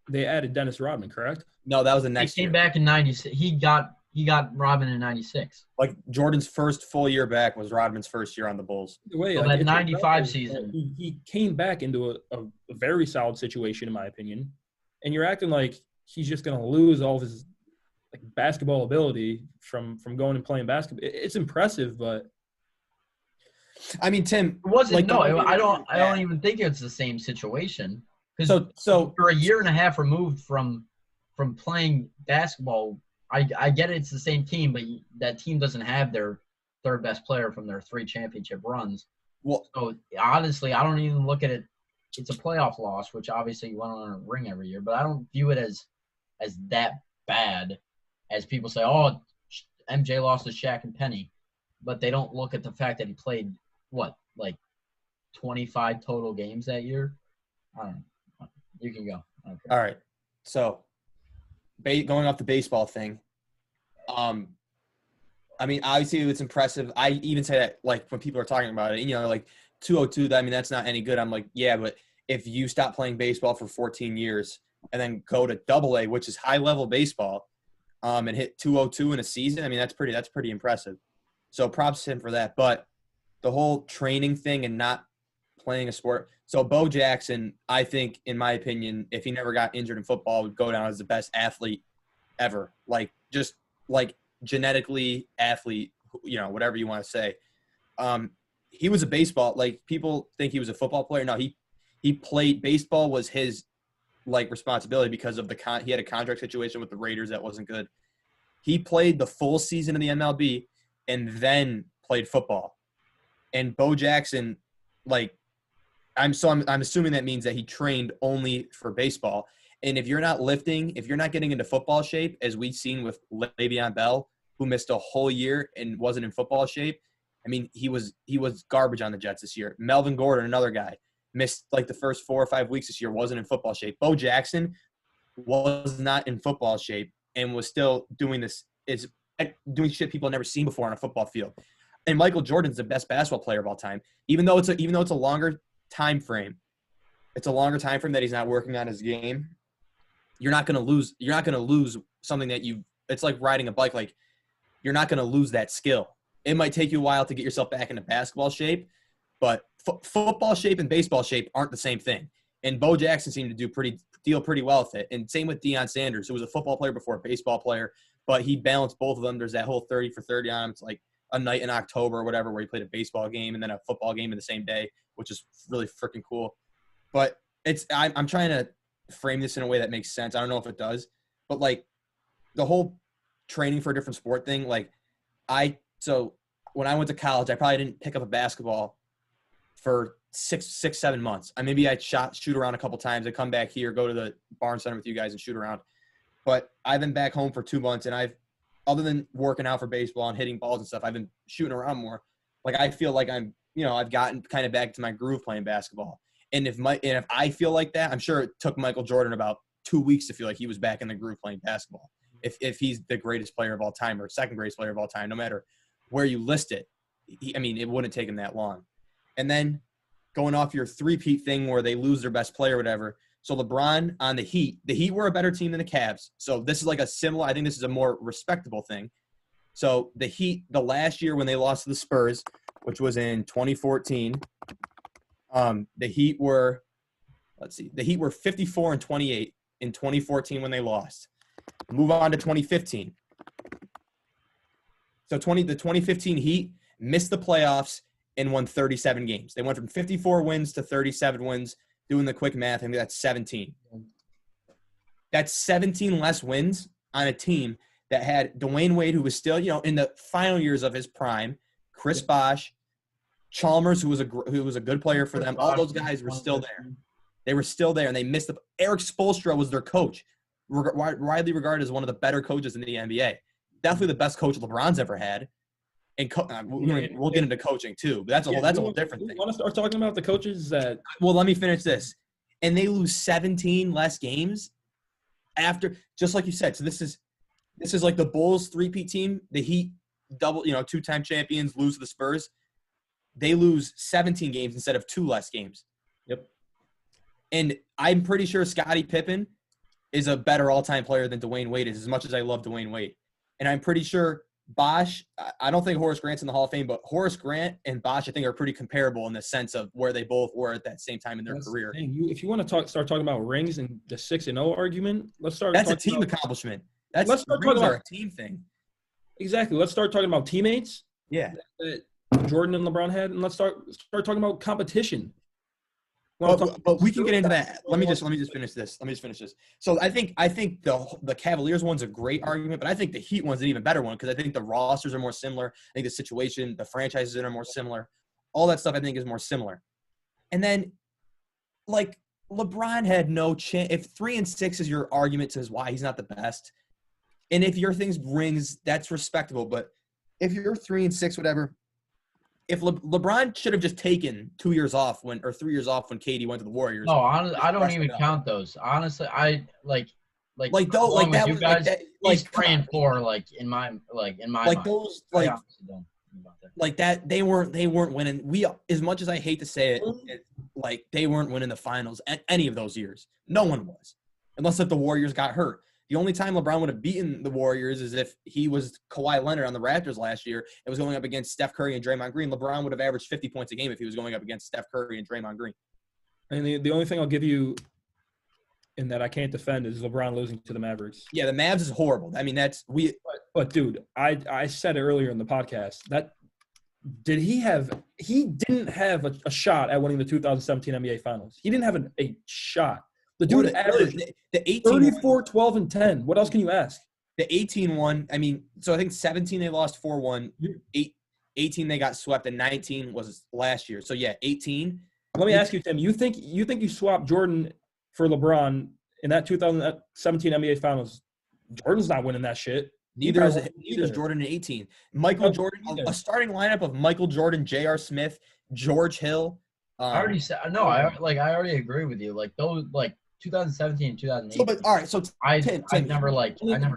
they added Dennis Rodman, correct? No, that was the next. He came back in '96. he got Rodman in '96. Like Jordan's first full year back was Rodman's first year on the Bulls. Either way, So like, that it's '95 impressive, season, but he came back into a very solid situation, in my opinion. And you're acting like he's just going to lose all of his like basketball ability from going and playing basketball. It's impressive, but I mean, Tim, it wasn't. like, No, the- I don't even think it's the same situation. Because so you're a year and a half removed from playing basketball. I get it's the same team, but that team doesn't have their third best player from their 3 championship runs. well, So honestly, I don't even look at it. It's a playoff loss, which obviously you want to ring every year, but I don't view it as that bad as people say. Oh, MJ lost to Shaq and Penny, but they don't look at the fact that he played like 25 total games that year. I don't know. You can go. Okay. all right. So, going off the baseball thing, I mean, obviously it's impressive. I even say that like when people are talking about it, like 202. I mean, that's not any good. I'm like, yeah, but if you stop playing baseball for 14 years and then go to AA, which is high level baseball, and hit 202 in a season, I mean, that's pretty impressive. So props to him for that. But the whole training thing and not playing a sport. So Bo Jackson, I think, in my opinion, if he never got injured in football, would go down as the best athlete ever. Like, just like genetically athlete, whatever you want to say. He was a baseball, like, people think he was a football player. No, he played baseball, was his like responsibility because of he had a contract situation with the Raiders that wasn't good. He played the full season of the MLB and then played football. And Bo Jackson, like, I'm assuming that means that he trained only for baseball. And if you're not lifting, if you're not getting into football shape, as we've seen with Le'Veon Bell, who missed a whole year and wasn't in football shape, I mean, he was garbage on the Jets this year. Melvin Gordon, another guy, missed like the first 4 or 5 weeks this year, wasn't in football shape. Bo Jackson was not in football shape and was still doing doing shit people have never seen before on a football field. And Michael Jordan's the best basketball player of all time, even though it's a longer time frame. It's a longer time frame that he's not working on his game. You're not going to lose. You're not going to lose something that it's like riding a bike. Like, you're not going to lose that skill. It might take you a while to get yourself back into basketball shape, but football shape and baseball shape aren't the same thing. And Bo Jackson seemed to deal pretty well with it. And same with Deion Sanders, who was a football player before a baseball player, but he balanced both of them. There's that whole 30 for 30 on him. It's like a night in October or whatever where he played a baseball game and then a football game in the same day, which is really freaking cool. But I'm trying to frame this in a way that makes sense. I don't know if it does, but like the whole training for a different sport thing, like so when I went to college, I probably didn't pick up a basketball for 7 months. I'd shoot around a couple times. I'd come back here, go to the Barn Center with you guys and shoot around. But I've been back home for 2 months, and other than working out for baseball and hitting balls and stuff, I've been shooting around more. Like, I feel like I've gotten kind of back to my groove playing basketball. And if I feel like that, I'm sure it took Michael Jordan about 2 weeks to feel like he was back in the groove playing basketball. If he's the greatest player of all time or second greatest player of all time, no matter where you list it, it wouldn't take him that long. And then going off your three-peat thing where they lose their best player or whatever. So LeBron on the Heat were a better team than the Cavs. So this is like I think this is a more respectable thing. So the Heat, the last year when they lost to the Spurs, which was in 2014, the Heat were 54-28 in 2014 when they lost. Move on to 2015. So the 2015 Heat missed the playoffs and won 37 games. They went from 54 wins to 37 wins. Doing the quick math, I think that's 17. That's 17 less wins on a team that had Dwayne Wade, who was still, in the final years of his prime, Chris Bosh, Chalmers, who was a good player for them. All those guys were still there. They were still there, and they missed Eric Spoelstra was their coach, widely regarded as one of the better coaches in the NBA. Definitely the best coach LeBron's ever had. And we'll get into coaching too, but that's a whole different thing. Want to start talking about the coaches that? Well, let me finish this. And they lose 17 less games after, just like you said. So this is like the Bulls three-peat team. The Heat double, two-time champions, lose to the Spurs. They lose 17 games instead of 2 less games. Yep. And I'm pretty sure Scottie Pippen is a better all-time player than Dwayne Wade is, as much as I love Dwayne Wade. And I'm pretty sure Bosch, I don't think Horace Grant's in the Hall of Fame, but Horace Grant and Bosch, I think, are pretty comparable in the sense of where they both were at that same time in their That's career. the thing. If you want to start talking about rings and the 6-0 argument, let's start. That's a team accomplishment. Let's start rings talking are about a team thing. Exactly. Let's start talking about teammates. Yeah. That Jordan and LeBron had, and let's start talking about competition. But we can get into that. Let me just finish this. So I think the Cavaliers one's a great argument, but I think the Heat one's an even better one because I think the rosters are more similar. I think the situation, the franchises are more similar. All that stuff I think is more similar. And then, like, LeBron had no chance. If 3 and 6 is your argument to why he's not the best, and if your thing's rings, that's respectable. But if you're 3 and 6, whatever. If LeBron should have just taken 2 years off or 3 years off when KD went to the Warriors. No, honestly, I don't even count those. Honestly, I like that was guys, like 3 and 4 in my mind. Those like that they weren't winning. We, as much as I hate to say it, like they weren't winning the finals at any of those years. No one was, unless the Warriors got hurt. The only time LeBron would have beaten the Warriors is if he was Kawhi Leonard on the Raptors last year and was going up against Steph Curry and Draymond Green. LeBron would have averaged 50 points a game if he was going up against Steph Curry and Draymond Green. And the only thing I'll give you in that I can't defend is LeBron losing to the Mavericks. Yeah, the Mavs is horrible. I mean, But dude, I said earlier in the podcast that he didn't have a shot at winning the 2017 NBA Finals. He didn't have a shot. The dude averaged the 18 34, 12, and 10. What else can you ask? The 18-1, I mean, so I think 17 they lost 4-1. 18 they got swept, and 19 was last year. So, yeah, 18. Let me ask you, Tim, you think you swap Jordan for LeBron in that 2017 NBA Finals? Jordan's not winning that shit. Neither is Jordan in 18. Michael Jordan, a starting lineup of Michael Jordan, J.R. Smith, George Hill. I already said no. I already agree with you. Like those, 2017 and 2018. So, but all right. So I never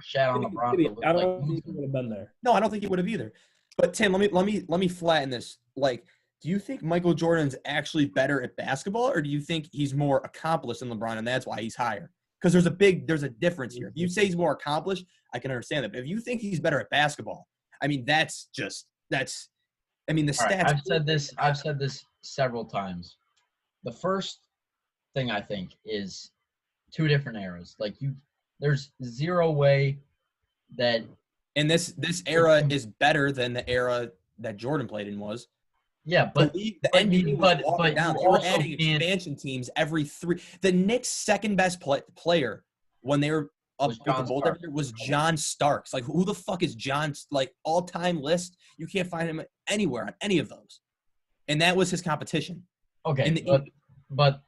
shat on LeBron. I don't think he would have been there. No, I don't think he would have either. But Tim, let me flatten this. Like, do you think Michael Jordan's actually better at basketball, or do you think he's more accomplished than LeBron, and that's why he's higher? Because there's a difference here. If you say he's more accomplished, I can understand that. But if you think he's better at basketball, I mean, the stats. Right, I've said this several times. The first thing I think is 2 different eras. There's zero way that. And this era is better than the era that Jordan played in was. Yeah, but the NBA was walking down. They were adding expansion teams every 3. The Knicks' second best player when they were up with the Bulls every year was John Starks. Like, who the fuck is John? Like, all-time list, you can't find him anywhere on any of those. And that was his competition. Okay, but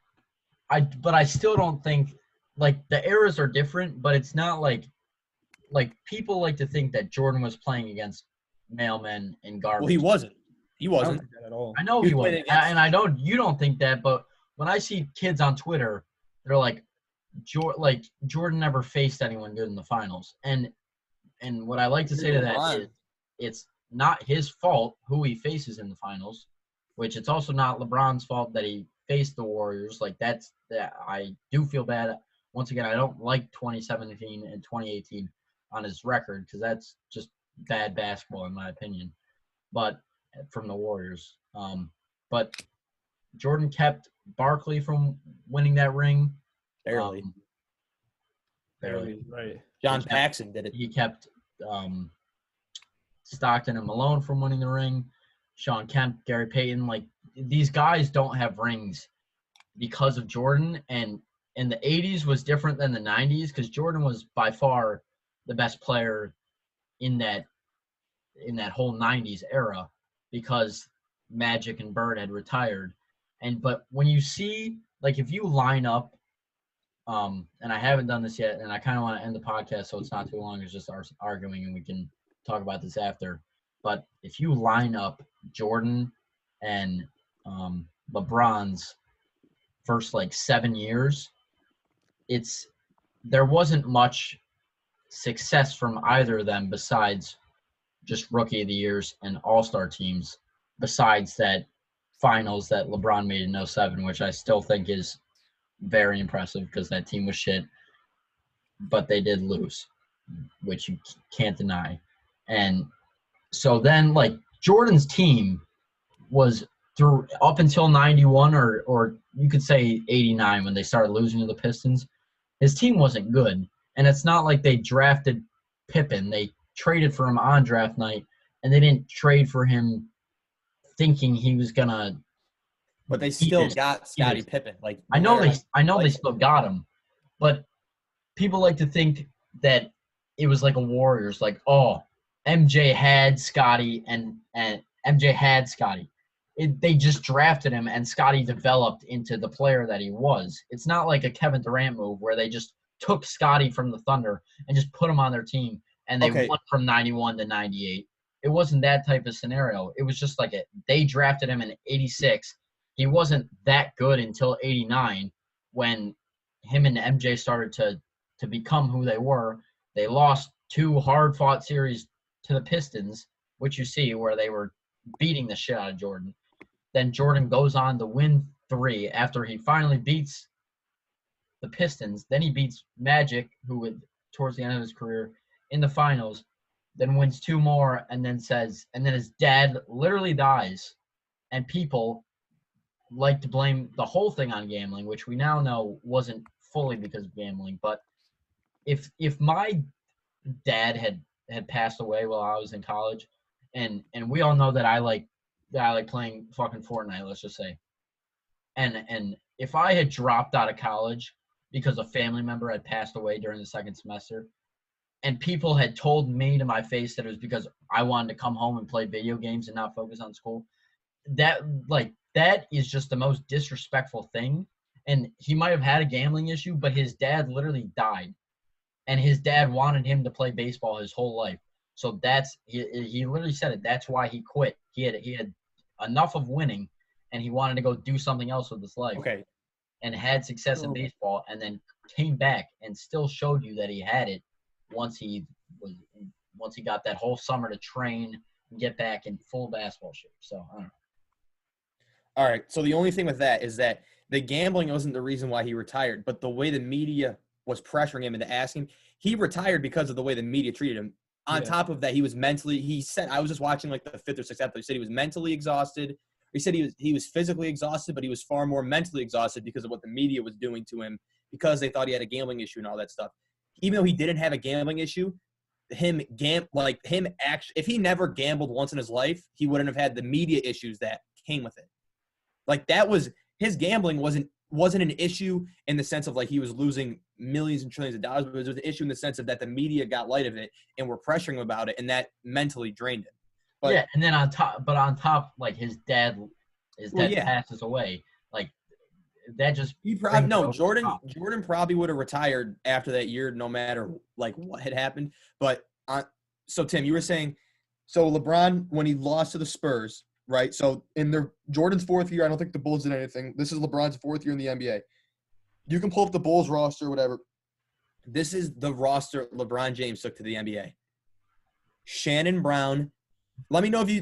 I still don't think the eras are different, but it's not like people like to think that Jordan was playing against mailmen and garbage. Well, he wasn't. He wasn't at all. I know he wasn't, and you don't think that, but when I see kids on Twitter, they're like Jordan never faced anyone good in the finals, and what I like to say to that is it's not his fault who he faces in the finals, which it's also not LeBron's fault that he faced the Warriors. I do feel bad. Once again, I don't like 2017 and 2018 on his record because that's just bad basketball in my opinion. But from the Warriors, but Jordan kept Barkley from winning that ring. Barely. Right. John Paxson did it. He kept Stockton and Malone from winning the ring. Sean Kemp, Gary Payton, these guys don't have rings because of Jordan. And in the 80s was different than the 90s because Jordan was by far the best player in that whole 90s era because Magic and Bird had retired. But when you see, if you line up, and I haven't done this yet, and I kind of want to end the podcast so it's not too long. It's just us arguing, and we can talk about this after. But if you line up Jordan and LeBron's first 7 years, there wasn't much success from either of them besides just rookie of the years and all-star teams, besides that finals that LeBron made in 2007, which I still think is very impressive because that team was shit, but they did lose. which you can't deny. And so then, like, Jordan's team was through up until 91 or you could say 89 when they started losing to the Pistons. His team wasn't good. And it's not like they drafted Pippen. They traded for him on draft night, and they didn't trade for him thinking he was going to – But they still got Scottie Pippen. Like I know they still got him. But people like to think that it was like a Warriors, like, oh, MJ had Scottie and MJ had Scottie. They just drafted him, and Scottie developed into the player that he was. It's not like a Kevin Durant move where they just took Scottie from the Thunder and just put him on their team, and they won from 91 to 98. It wasn't that type of scenario. It was just like they drafted him in 86. He wasn't that good until 89 when him and MJ started to become who they were. They lost 2 hard-fought series to the Pistons, which you see where they were beating the shit out of Jordan. Then Jordan goes on to win 3 after he finally beats the Pistons. Then he beats Magic, who would towards the end of his career, in the finals. Then wins 2 more, and then his dad literally dies. And people like to blame the whole thing on gambling, which we now know wasn't fully because of gambling. But if my dad had passed away while I was in college, and we all know that I like playing fucking Fortnite, let's just say. And if I had dropped out of college because a family member had passed away during the second semester, and people had told me to my face that it was because I wanted to come home and play video games and not focus on school, that is just the most disrespectful thing. And he might have had a gambling issue, but his dad literally died. And his dad wanted him to play baseball his whole life. So he literally said it. That's why he quit. He had enough of winning, and he wanted to go do something else with his life. Okay. And had success in baseball, and then came back and still showed you that he had it once he got that whole summer to train and get back in full basketball shape. So I don't know. All right. So the only thing with that is that the gambling wasn't the reason why he retired, but the way the media was pressuring him into asking, he retired because of the way the media treated him. On top of that, he said, I was just watching like the 5th or 6th episode. He said he was mentally exhausted. He said he was physically exhausted, but he was far more mentally exhausted because of what the media was doing to him because they thought he had a gambling issue and all that stuff. Even though he didn't have a gambling issue, if he never gambled once in his life, he wouldn't have had the media issues that came with it. Like his gambling wasn't an issue in the sense of like he was losing millions and trillions of dollars, but it was an issue in the sense of that the media got light of it and were pressuring him about it, and that mentally drained him. But, yeah, and then on top, like his dad passes away. Like that just Jordan probably would have retired after that year, no matter like what had happened. But so Tim, you were saying, so LeBron when he lost to the Spurs, right? So in Jordan's 4th year, I don't think the Bulls did anything. This is LeBron's 4th year in the NBA. You can pull up the Bulls roster, whatever. This is the roster LeBron James took to the NBA. Shannon Brown. Let me know if you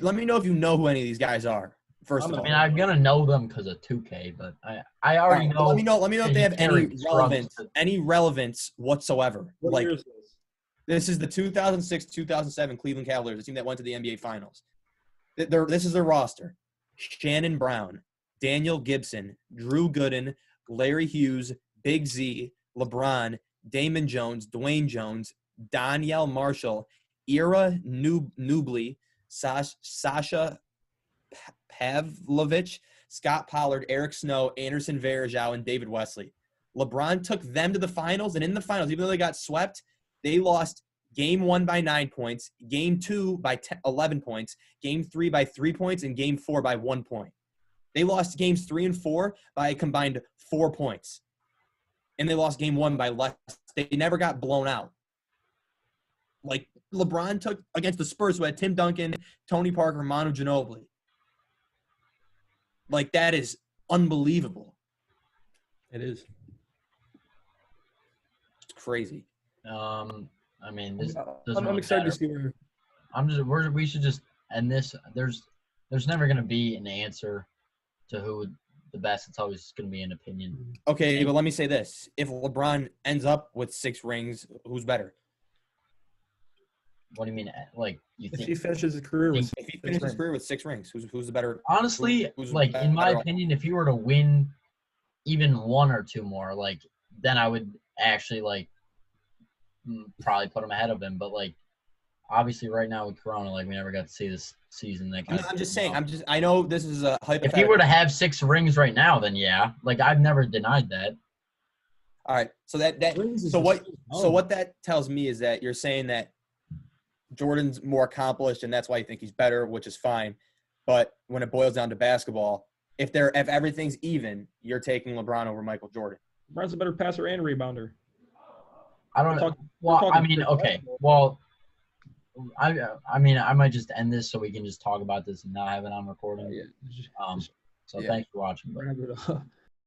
know who any of these guys are. First of all, I mean, I'm gonna know them because of 2K, but I already know. Let me know if they have any relevance whatsoever. What like year is this is the 2006-2007 Cleveland Cavaliers, the team that went to the NBA Finals. This is their roster: Shannon Brown, Daniel Gibson, Drew Gooden, Larry Hughes, Big Z, LeBron, Damon Jones, Dwayne Jones, Danielle Marshall, Ira Nubly, Sasha Pavlovich, Scott Pollard, Eric Snow, Anderson Varejao, and David Wesley. LeBron took them to the finals, and in the finals, even though they got swept, they lost Game 1 by 9 points, Game 2 by 11 points, Game 3 by 3 points, and Game 4 by 1 point. They lost Games 3 and 4 by a combined 4 points. And they lost Game 1 by less. They never got blown out. Like, LeBron took against the Spurs who had Tim Duncan, Tony Parker, Manu Ginobili. Like, that is unbelievable. It is. It's crazy. I mean, this I'm excited to see where. We should just end this. There's never gonna be an answer to who the best. It's always gonna be an opinion. Okay, but let me say this: if LeBron ends up with 6 rings, who's better? What do you mean? Like you If think? he finishes his career with If he finishes his career with 6 rings, who's the better? Honestly, who's like in my better? opinion, if you were to win even one or two more, like then I would actually like probably put him ahead of him. But like obviously right now with Corona, like we never got to see this season. That I'm just saying. I know this is a if he hypothetical. were to have 6 rings right now, then yeah, like I've never denied that. All right. So what that tells me is that you're saying that Jordan's more accomplished and that's why you think he's better, which is fine. But when it boils down to basketball, if everything's even, you're taking LeBron over Michael Jordan. LeBron's a better passer and rebounder. I don't know. Well, I mean, okay. Well, I mean, I might just end this so we can just talk about this and not have it on recording. Yeah. So thanks for watching. Wrap it up.